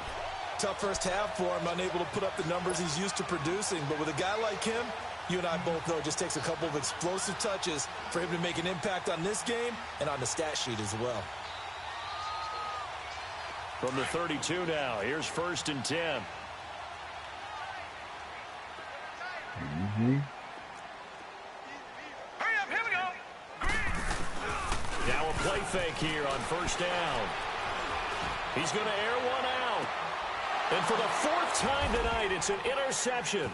Tough first half for him, unable to put up the numbers he's used to producing. But with a guy like him, you and I both know it just takes a couple of explosive touches for him to make an impact on this game and on the stat sheet as well. From the 32 now, here's 1st and 10. Hurry up, here we go. Now a play fake here on 1st down. He's going to air one out. And for the 4th time tonight, it's an interception.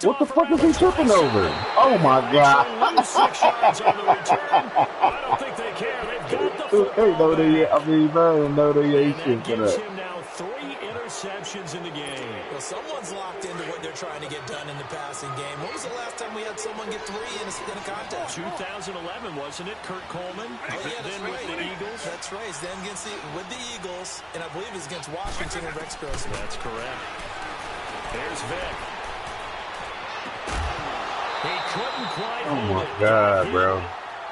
What the fuck is he tripping over? Oh my god. Lose 6 yards on the return. I don't think they care. They've got the football No, they, I mean, man, no, they ain't and that shit for gives that. him now 3 interceptions in the game. Well, someone's locked into what they're trying to get done in the passing game. When was the last time we had someone get 3 in a contest? 2011, wasn't it? Kurt Coleman. Oh, yeah, Then with the Eagles. That's right. Then with the Eagles, and I believe it's against Washington and Rex Grossman. That's correct. There's Vick. He couldn't quite Oh hold my it. god, bro.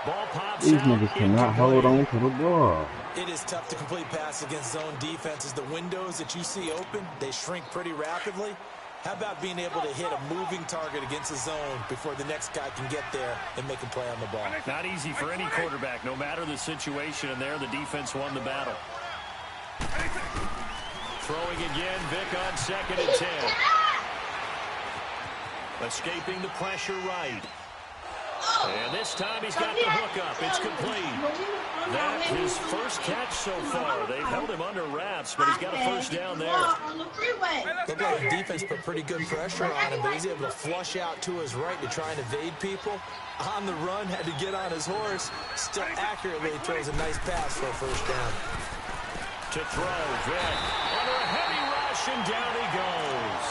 Ball pops These out, niggas cannot hold on to the ball. It is tough to complete passes against zone defenses. The windows that you see open, they shrink pretty rapidly. How about being able to hit a moving target against a zone before the next guy can get there and make a play on the ball? Not easy for any quarterback, no matter the situation, and there the defense won the battle. Throwing again, Vick on 2nd and 10. Escaping the pressure right. And this time he's got the hook up. It's complete. That's his first catch so far. They've held him under wraps, but he's got a first down there. Looked like the defense put pretty good pressure on him, but he's able to flush out to his right to try and evade people. On the run, had to get on his horse. Still accurately throws a nice pass for a first down. To throw, Vic. Under a heavy rush, and down he goes.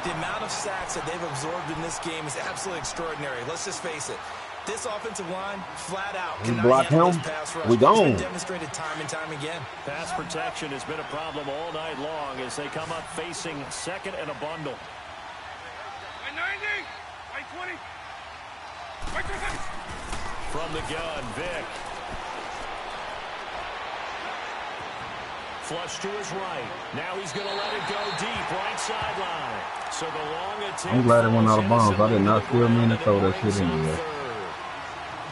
The amount of sacks that they've absorbed in this game is absolutely extraordinary. Let's just face it. This offensive line, flat out, cannot block handle him. this pass rush. We It's gone. been demonstrated time and time again. Pass protection has been a problem all night long as they come up facing second and a bundle. 90, 20. From the gun, Vic. Flush to his right. Now he's going to let it go deep, right sideline. So the long attempt. I'm glad it went out of bounds. I did not feel me to throw that shit in there.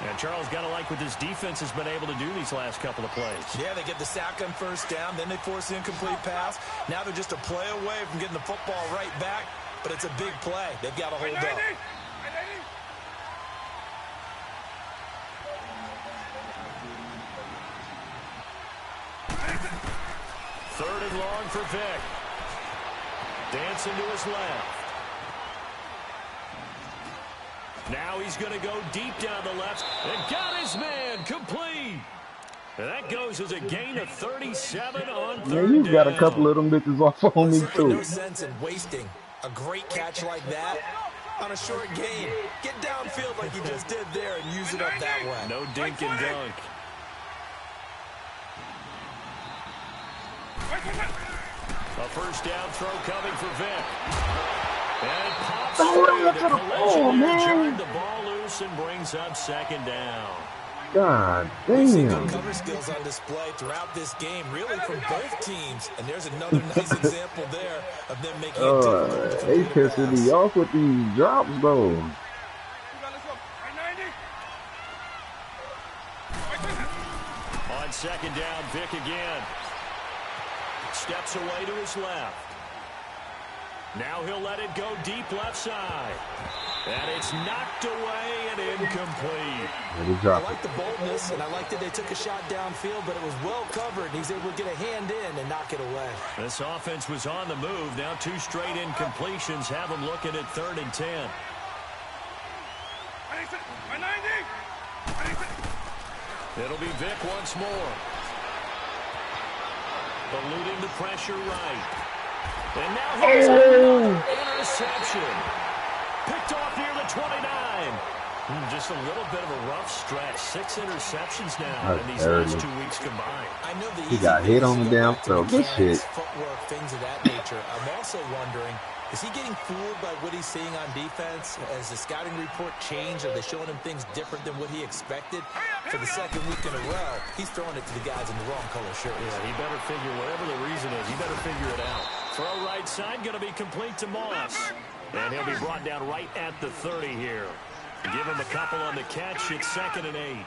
And Charles got to like what this defense has been able to do these last couple of plays. Yeah, they get the sack on first down, then they force the incomplete pass. Now they're just a play away from getting the football right back, but it's a big play. They've got to hold up. Third and long for Vic. Dancing to his left. Now he's going to go deep down the left and got his man complete. And that goes as a gain of 37 on third Man, you got a down. couple of them bitches off on me Simply no too. sense in wasting a great catch like that on a short gain. Get downfield like you just did there and use it up that way. No dink and dunk. A first down throw coming for Vic. And it pops through the collision there, jarred the ball loose and brings up second down. God We've seen good damn. cover skills on display throughout this game, really from both teams. And there's another nice example there of them making it difficult to They complete a pissing pass. me off with these drops though. On second down, Vic again. Steps away to his left. Now he'll let it go deep left side. And it's knocked away and incomplete. They I drop like the boldness, and I like that they took a shot downfield, but it was well covered, and he's able to get a hand in and knock it away. This offense was on the move. Now two straight incompletions have them looking at 3rd and 10. It'll be Vic once more. Eluding the pressure right. And now he's interception. Picked off near the 29. Just a little bit of a rough stretch. 6 interceptions now in these last 2 weeks combined. I know the He got hit on the damn throat. Good shit. Footwork, things of that nature. I'm also wondering, is he getting fooled by what he's seeing on defense? Has the scouting report changed? Are they showing him things different than what he expected? For the second week in a row, he's throwing it to the guys in the wrong color shirts. Yeah, he better figure, whatever the reason is, he better figure it out. Throw right side, going to be complete to Moss. And he'll be brought down right at the 30 here. Give him a couple on the catch. It's 2nd and 8.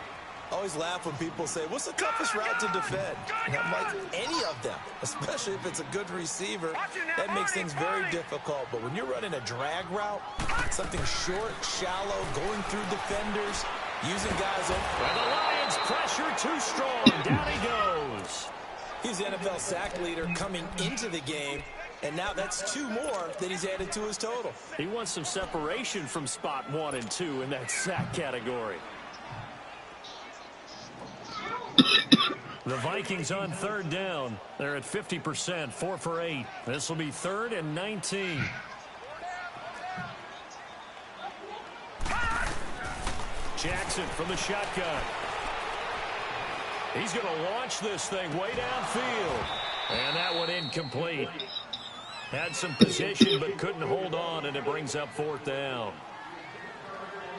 Always laugh when people say, what's the toughest route to defend? And I'm like, any of them, especially if it's a good receiver, that makes things very difficult. But when you're running a drag route, something short, shallow, going through defenders, using guys over. And the Lions pressure too strong. Down he goes. He's the NFL sack leader coming into the game, and now that's 2 more that he's added to his total. He wants some separation from spot 1 and 2 in that sack category. The Vikings on 3rd down. They're at 50%, 4 for 8. This will be 3rd and 19. Jackson from the shotgun. He's going to launch this thing way downfield. And that one incomplete. Had some position but couldn't hold on, and it brings up 4th down.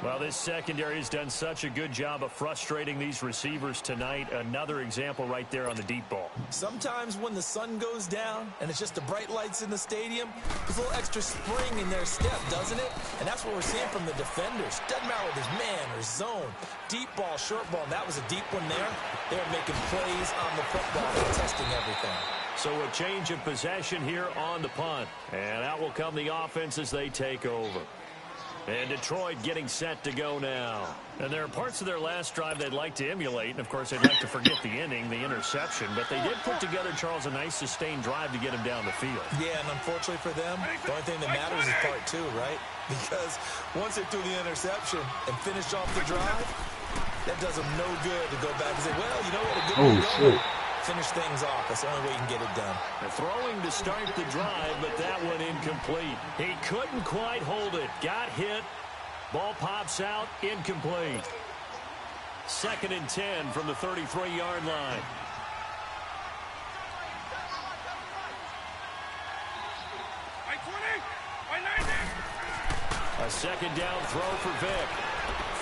Well, this secondary has done such a good job of frustrating these receivers tonight. Another example right there on the deep ball. Sometimes when the sun goes down and it's just the bright lights in the stadium, there's a little extra spring in their step, doesn't it? And that's what we're seeing from the defenders. Doesn't matter whether it's man or zone. Deep ball, short ball, and that was a deep one there. They're making plays on the football and testing everything. So a change of possession here on the punt. And out will come the offense as they take over. And Detroit getting set to go now. And there are parts of their last drive they'd like to emulate. And, of course, they'd like to forget the inning, the interception. But they did put together, Charles, a nice sustained drive to get him down the field. Yeah, and unfortunately for them, the only thing that matters is part two, right? Because once they threw the interception and finished off the drive, that does them no good to go back and say, well, you know what, a good one going. Finish things off. That's the only way you can get it done. They're throwing to start the drive, but that one incomplete. He couldn't quite hold it. Got hit. Ball pops out. Incomplete. 2nd and 10 from the 33-yard line. A 2nd down throw for Vick.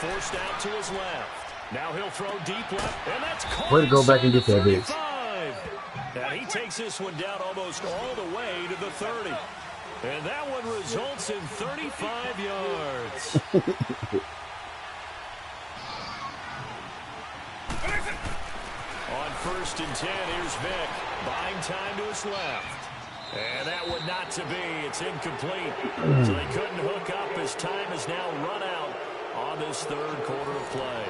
Forced out to his left. Now he'll throw deep left, and that's caught. Way to go back and get that, bitch. And he takes this one down almost all the way to the 30. And that one results in 35 yards. On 1st and 10, here's Vick. Buying time to his left. And that one not to be. It's incomplete. So they couldn't hook up as time has now run out on this 3rd quarter of play.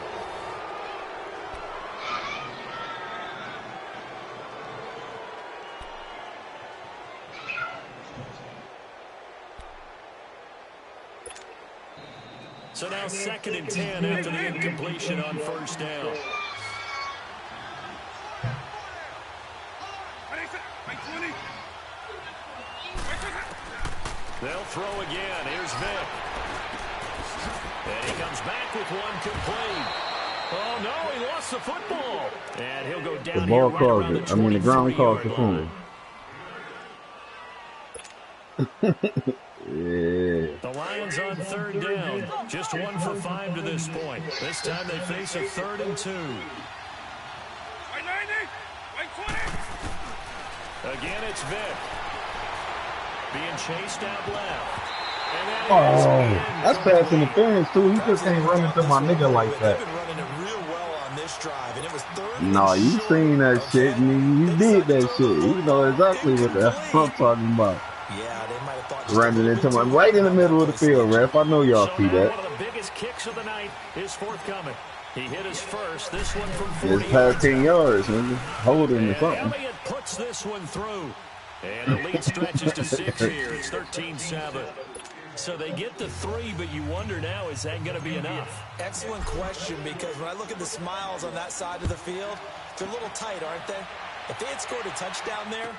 So now 2nd and 10 after the incompletion on 1st down. They'll throw again. Here's Vick. And he comes back with one complete. Oh, no, he lost the football. And he'll go down. The ball here calls right it. I mean, the ground calls the fumble. Yeah. The Lions on 3rd down. Just 1 for 5 to this point. This time they face a 3rd and 2. Again, it's Vick. Being chased out left. And that's pass interference, too. He just ain't running to my nigga like that. They've been running it real well on this drive, and it was 3rd. No, you seen that shit, and you did that shit. You know exactly what the hell I'm talking about. Yeah, they might have thought running into my right in the middle of the field, ref. I know y'all see that. One of the biggest kicks of the night is forthcoming. He hit his first. This one from 40. It's past 10 yards, man. Holding or something. Elliott puts this one through. And the lead stretches to 6 here. It's 13-7. So they get the 3, but you wonder now, is that going to be enough? Excellent question, because when I look at the smiles on that side of the field, they're a little tight, aren't they? If they had scored a touchdown there,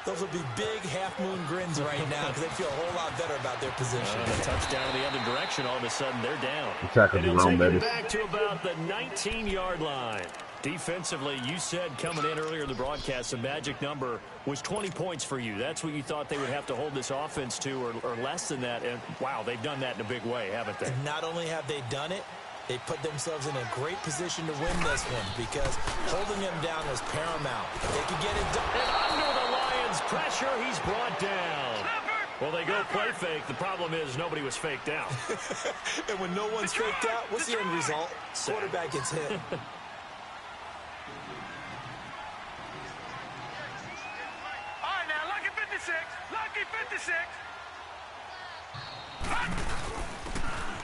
those would be big half-moon grins right now because they feel a whole lot better about their position. A touchdown in the other direction, all of a sudden they're down. And he'll take it back to about the 19-yard line. Defensively, you said coming in earlier in the broadcast, the magic number was 20 points for you. That's what you thought they would have to hold this offense to, or less than that. And, wow, they've done that in a big way, haven't they? And not only have they done it, they put themselves in a great position to win this one because holding them down was paramount. If they could get it done. And under the Lions' pressure, he's brought down. Well, they go play fake. The problem is nobody was faked out. And when no one's faked out, what's the end result? Quarterback gets hit. Lucky 56.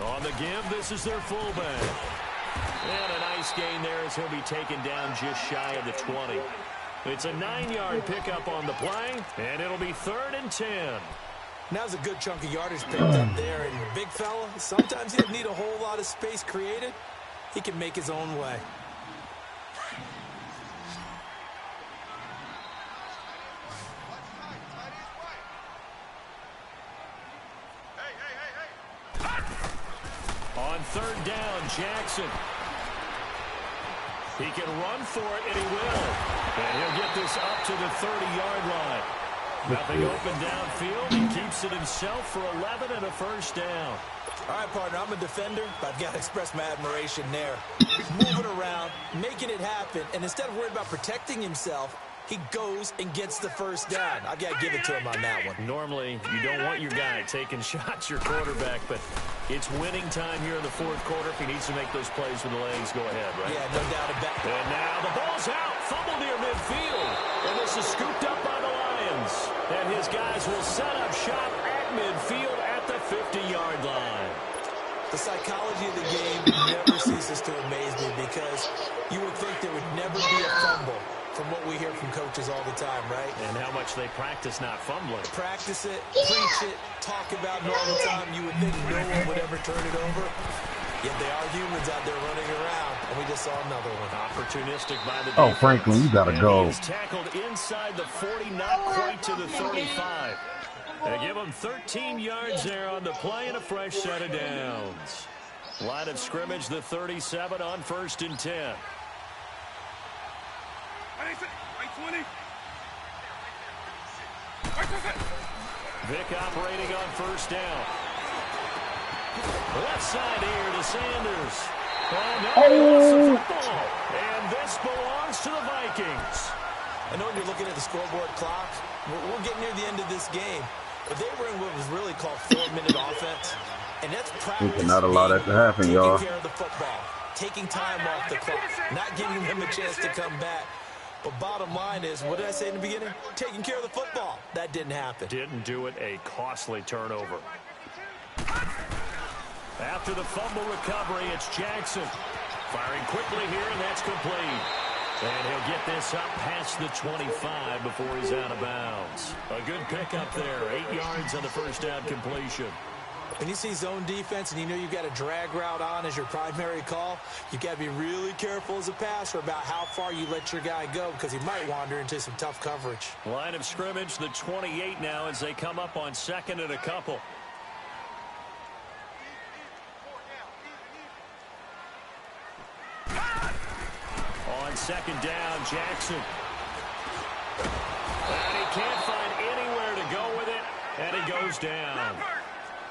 On the give, this is their fullback. And a nice gain there as he'll be taken down just shy of the 20. It's a 9-yard pickup on the play, and it'll be 3rd and 10. Now's a good chunk of yardage picked up there. And big fella, sometimes he doesn't need a whole lot of space created. He can make his own way. On 3rd down, Jackson. He can run for it, and he will. And he'll get this up to the 30-yard line. Nothing open downfield. He keeps it himself for 11 and a 1st down. All right, partner, I'm a defender, but I've got to express my admiration there. Moving around, making it happen, and instead of worried about protecting himself, he goes and gets the 1st down. I've got to give it to him on that one. Normally, you don't want your guy taking shots, your quarterback, but it's winning time here in the 4th quarter. If he needs to make those plays with the legs, go ahead, right? Yeah, no doubt about it. And now the ball's out. Fumble near midfield. And this is scooped up by the Lions. And his guys will set up shop at midfield at the 50-yard line. The psychology of the game never ceases to amaze me because you would think there would never be a fumble from what we hear from coaches all the time, right? And how much they practice not fumbling. Practice it, preach it, talk about it all the time. You would think no one would ever turn it over. Yet they are humans out there running around, and we just saw another one. Opportunistic by the defense. Oh, Franklin, you gotta go. He's tackled inside the 40, not quite to the 35. They give him 13 yards there on the play and a fresh set of downs. Line of scrimmage, the 37 on 1st and 10. Vic operating on 1st down. Left side here to Sanders. Oh, no. And this belongs to the Vikings. I know when you're looking at the scoreboard clock, we're getting near the end of this game. But they were in what was really called 4-minute offense. And that's practice. Not allow that to happen, y'all. Taking care of the football, taking time off the clock, not giving them a chance to come back. But bottom line is, what did I say in the beginning? Taking care of the football. That didn't happen. Didn't do it, a costly turnover. After the fumble recovery, it's Jackson. Firing quickly here, and that's complete. And he'll get this up past the 25 before he's out of bounds. A good pickup there, 8 yards on the first down completion. When you see zone defense and you know you've got a drag route on as your primary call, you've got to be really careful as a passer about how far you let your guy go because he might wander into some tough coverage. Line of scrimmage, the 28 now as they come up on 2nd and a couple. On 2nd down, Jackson. And he can't find anywhere to go with it, and he goes down.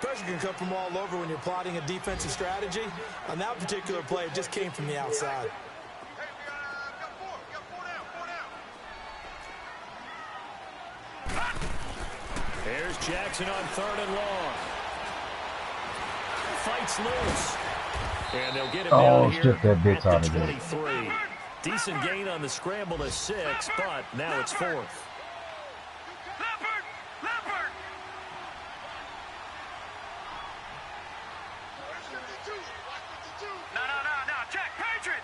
Pressure can come from all over when you're plotting a defensive strategy. On that particular play, it just came from the outside. Here's Jackson on 3rd and long. Fights loose. And they'll get him down here at the 23. Decent gain on the scramble to 6, but now it's 4th. No, check, Patriot!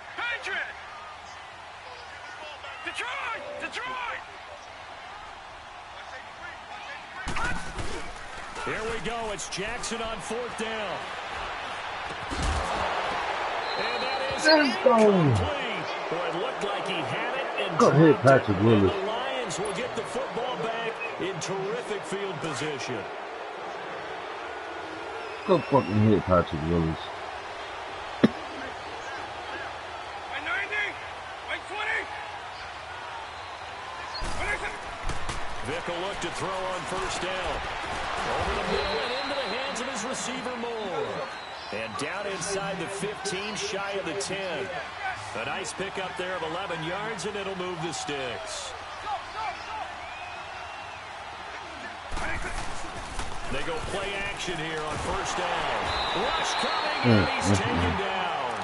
Detroit! Here we go, it's Jackson on 4th down. And that is incomplete. Boy, it looked like he had it and go ahead, Patrick Willis. the Lions will get the football back in terrific field position. Go fucking hit Patrick Willis. Vic will look to throw on 1st down. Over the middle and into the hands of his receiver Moore. And down inside the 15, shy of the 10. A nice pickup there of 11 yards, and it'll move the sticks. They go play action here on 1st down. Rush coming, and he's taken down.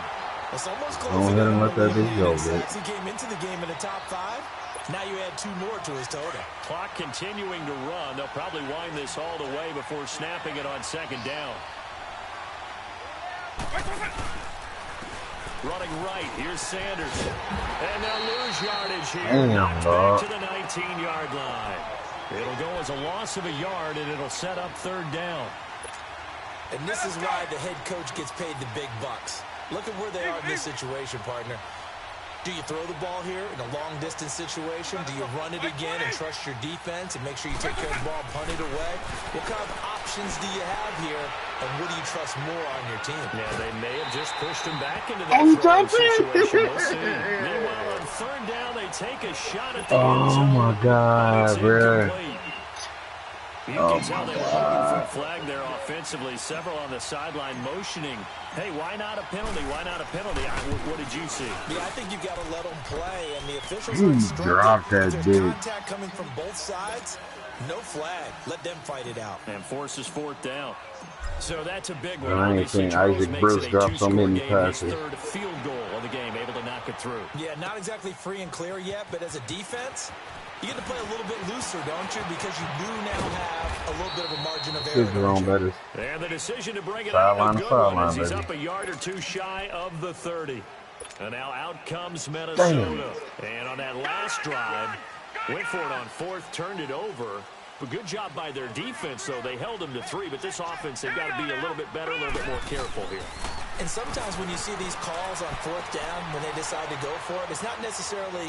It's almost close. Don't let him let that dude go, He came into the game in the top 5. Now you add 2 more to his total. Clock continuing to run. They'll probably wind this all the way before snapping it on 2nd down. Running right, here's Sanders. And they'll lose yardage here. Knocked back to the 19-yard line. It'll go as a loss of a yard, and it'll set up 3rd down. And this is why the head coach gets paid the big bucks. Look at where they are in this situation, partner. Do you throw the ball here in a long-distance situation? Do you run it again and trust your defense and make sure you take care of the ball, punt it away? What kind of options do you have here, and what do you trust more on your team? Yeah, they may have just pushed him back into that throwing situation. We'll see. Meanwhile, on 3rd down, they take a shot at the end zone. Oh, my God, bro. You can tell they were hoping for a flag there offensively. Several on the sideline motioning. Hey, why not a penalty? Why not a penalty? What did you see? Yeah, I think you've got to let them play, and the officials You are instructed. dropped that If there's dude. contact coming from both sides, no flag. Let them fight it out. And forces 4th down. So that's a big one. I ain't seen Isaac Bruce drop so many passes. Third field goal of the game, able to knock it through. Yeah, not exactly free and clear yet, but as a defense, you get to play a little bit looser, don't you? Because you do now have a little bit of a margin of error. And the decision to bring it out, a good one, as he's up a yard or two shy of the 30. And now out comes Minnesota. And on that last drive, went for it on fourth, turned it over. But good job by their defense, though. They held them to 3, but this offense, they've got to be a little bit better, a little bit more careful here. And sometimes when you see these calls on fourth down, when they decide to go for it, it's not necessarily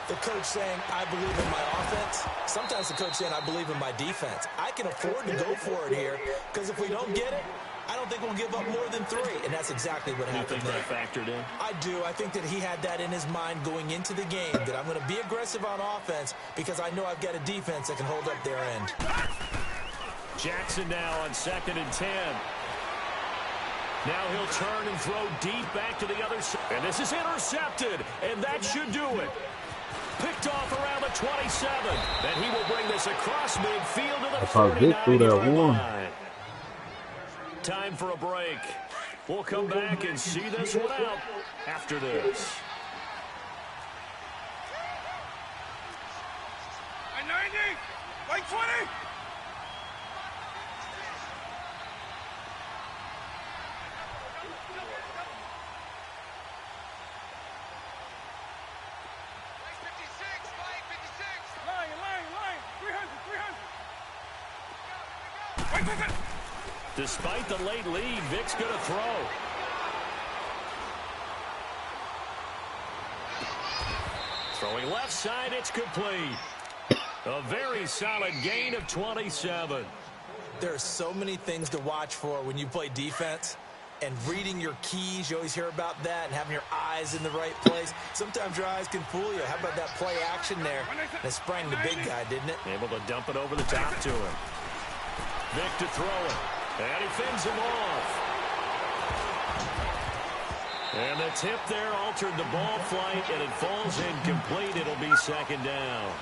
the coach saying, I believe in my offense. Sometimes the coach saying, I believe in my defense. I can afford to go for it here, because if we don't get it, I don't think we'll give up more than 3, and that's exactly what happened there. You think that factored in? I do. I think that he had that in his mind going into the game, that I'm going to be aggressive on offense because I know I've got a defense that can hold up their end. Jackson now on 2nd and 10. Now he'll turn and throw deep back to the other side. And this is intercepted, and that should do it. Picked off around the 27, and he will bring this across midfield to the 49-yard line. Time for a break. We'll come back and see this one out after this. 90, 20. Despite the late lead, Vic's going to throw. Throwing left side, it's complete. A very solid gain of 27. There are so many things to watch for when you play defense. And reading your keys, you always hear about that, and having your eyes in the right place. Sometimes your eyes can fool you. How about that play action there? That sprang the big guy, didn't it? Able to dump it over the top to him. Vic to throw it. And he fends him off. And the tip there altered the ball flight, and it falls incomplete. It'll be 2nd down.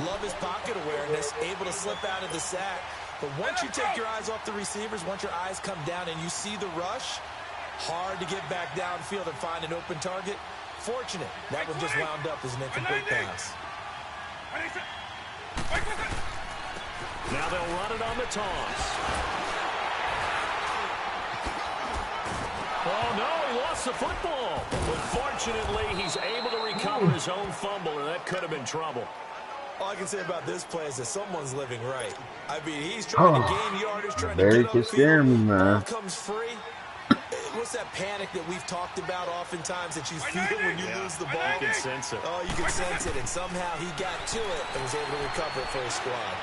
Love his pocket awareness, able to slip out of the sack. But once you take your eyes off the receivers, once your eyes come down and you see the rush, hard to get back downfield and find an open target. Fortunate, that one just wound up as an incomplete pass. Now they'll run it on the toss. Oh, no, he lost the football. But fortunately, he's able to recover his own fumble, and that could have been trouble. All I can say about this play is that someone's living right. I mean, he's trying to gain yardage, trying to get upfield. Scare me, man. Ball comes free. What's that panic that we've talked about oftentimes that you feel when you lose the ball? You can sense it. Oh, you can sense it, and somehow he got to it and was able to recover it for his squad.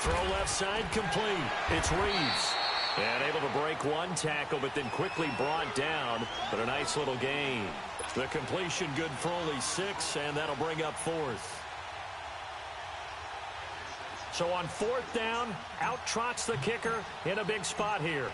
Throw left side complete. It's Reeves. And able to break one tackle, but then quickly brought down. But a nice little gain. The completion good for only 6, and that'll bring up 4th. So on 4th down, out trots the kicker in a big spot here.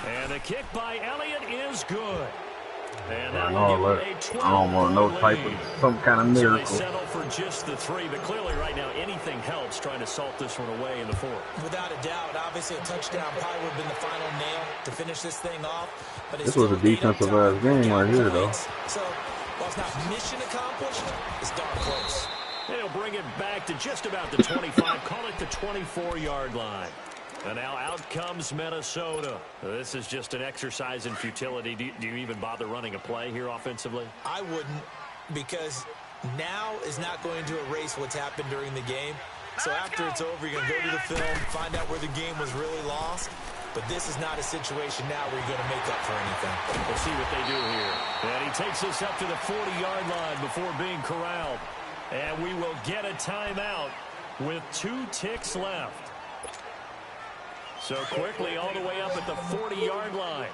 And the kick by Elliott is good. And that will give I don't want no type of some kind of miracle. So they settle for just the 3, but clearly right now anything helps trying to salt this one away in the 4th. Without a doubt, obviously a touchdown probably would have been the final nail to finish this thing off. But this was a defensive ass game right here, though. So while it's not mission accomplished, it's darn close. And he'll bring it back to just about the 25, call it the 24-yard line. And now out comes Minnesota. This is just an exercise in futility. Do you even bother running a play here offensively? I wouldn't, because now is not going to erase what's happened during the game. So after it's over, you're going to go to the film, find out where the game was really lost. But this is not a situation now where you're going to make up for anything. We'll see what they do here. And he takes us up to the 40-yard line before being corralled. And we will get a timeout with 2 ticks left. So quickly all the way up at the 40-yard line.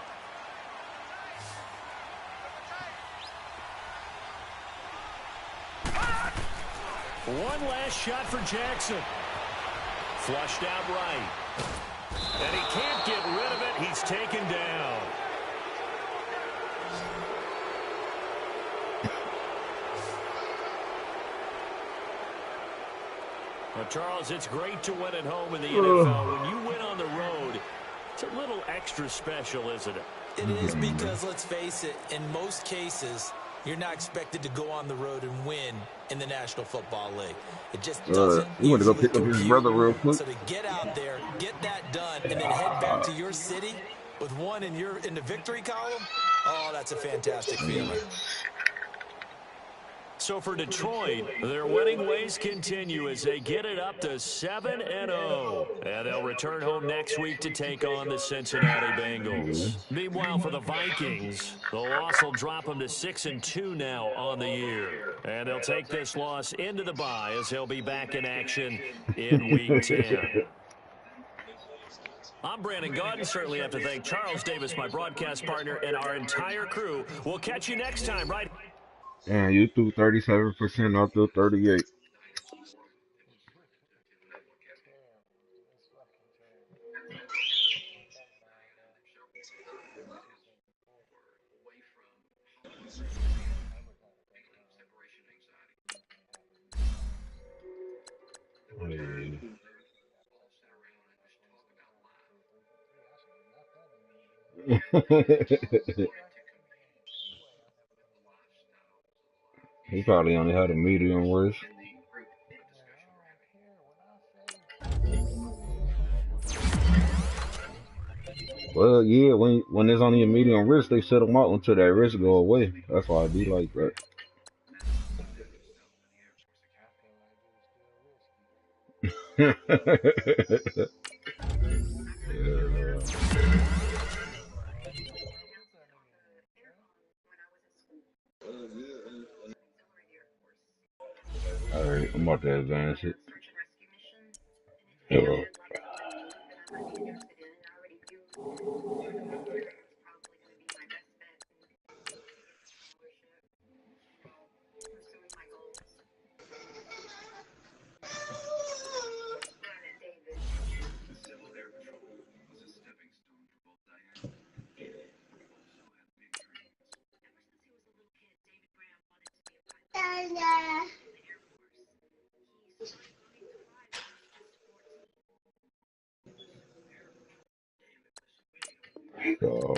One last shot for Jackson. Flushed out right. And he can't get rid of it. He's taken down. Well, Charles, it's great to win at home in the NFL. When you win on the road, it's a little extra special, isn't it? It is, because, let's face it, in most cases, you're not expected to go on the road and win in the National Football League. It just doesn't You want to go pick up his brother real quick? So to get out there, get that done, and then head back to your city with one in the victory column, oh, that's a fantastic feeling. So for Detroit, their winning ways continue as they get it up to 7-0. And they'll return home next week to take on the Cincinnati Bengals. Meanwhile, for the Vikings, the loss will drop them to 6-2 now on the year. And they'll take this loss into the bye as they'll be back in action in Week 10. I'm Brandon Gaudin. Certainly have to thank Charles Davis, my broadcast partner, and our entire crew. We'll catch you next time, right? And you threw 37%, I threw 38. He probably only had a medium worst. Well, yeah, when there's only a medium risk, they set them out until that risk go away. That's why I be like that. Yeah. All right, I'm about to advance it. Hello. So,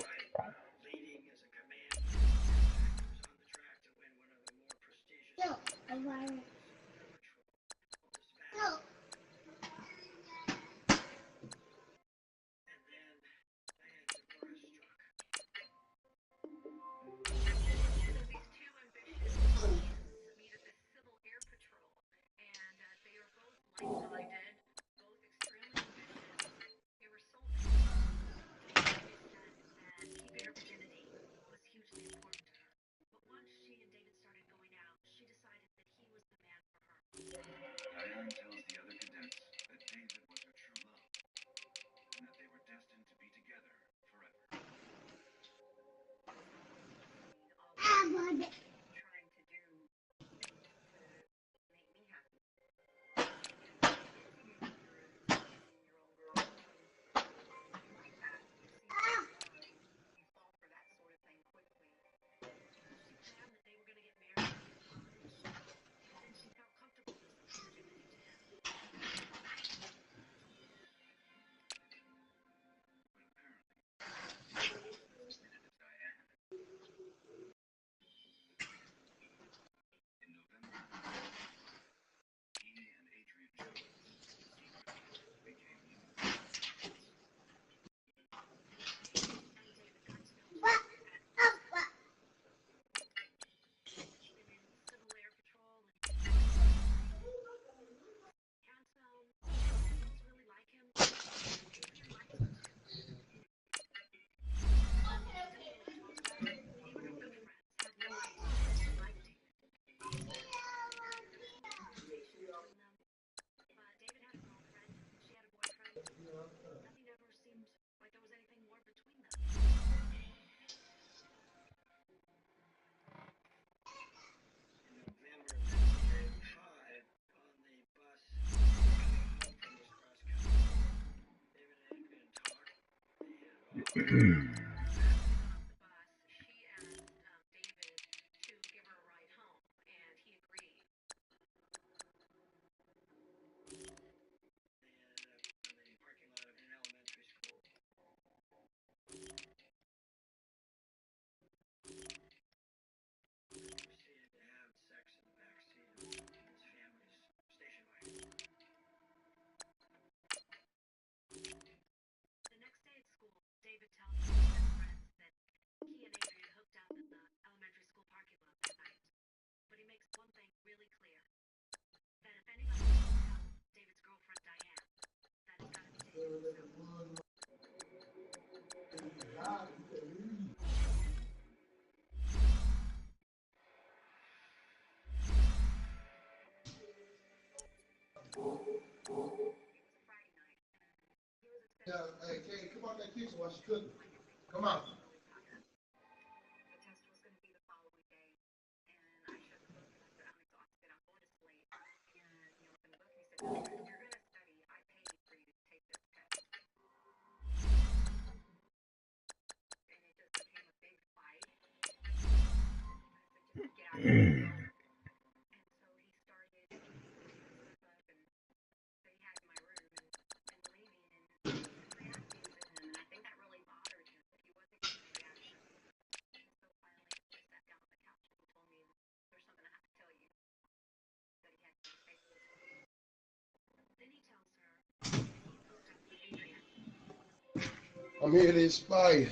Yeah, hey, Kay, come out that kitchen while she's cooking. Come on. I'm here to inspire.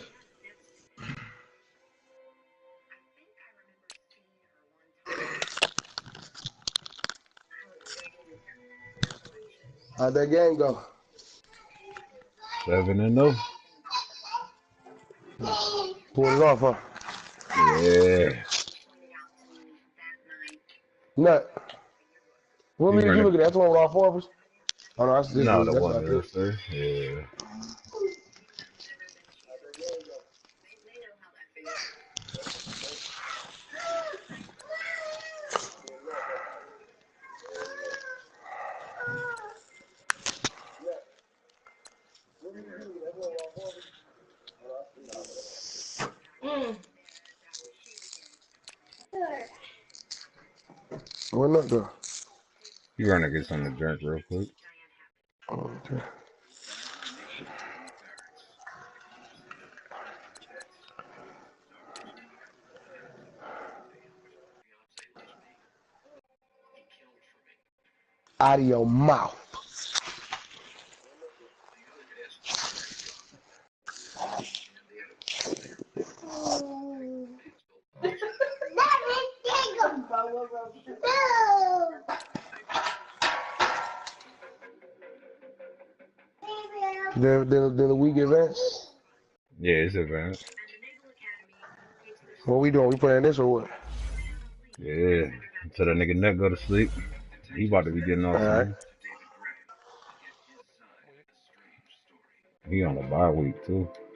How'd that game go? 7-0. Pulled it off, huh? Yeah. Nut. What You league you running? looking at? That's the one with all four of us? Oh, no, that's this No, league. the That's one not that I this. say. Yeah. What nut though? You running to get something to drink real quick. Okay. Out of your mouth. Then the week advance. Yeah, it's advanced. What we doing? We playing this or what? Yeah. Until that nigga nut go to sleep. He about to be getting All off right. soon. He on a bye week too.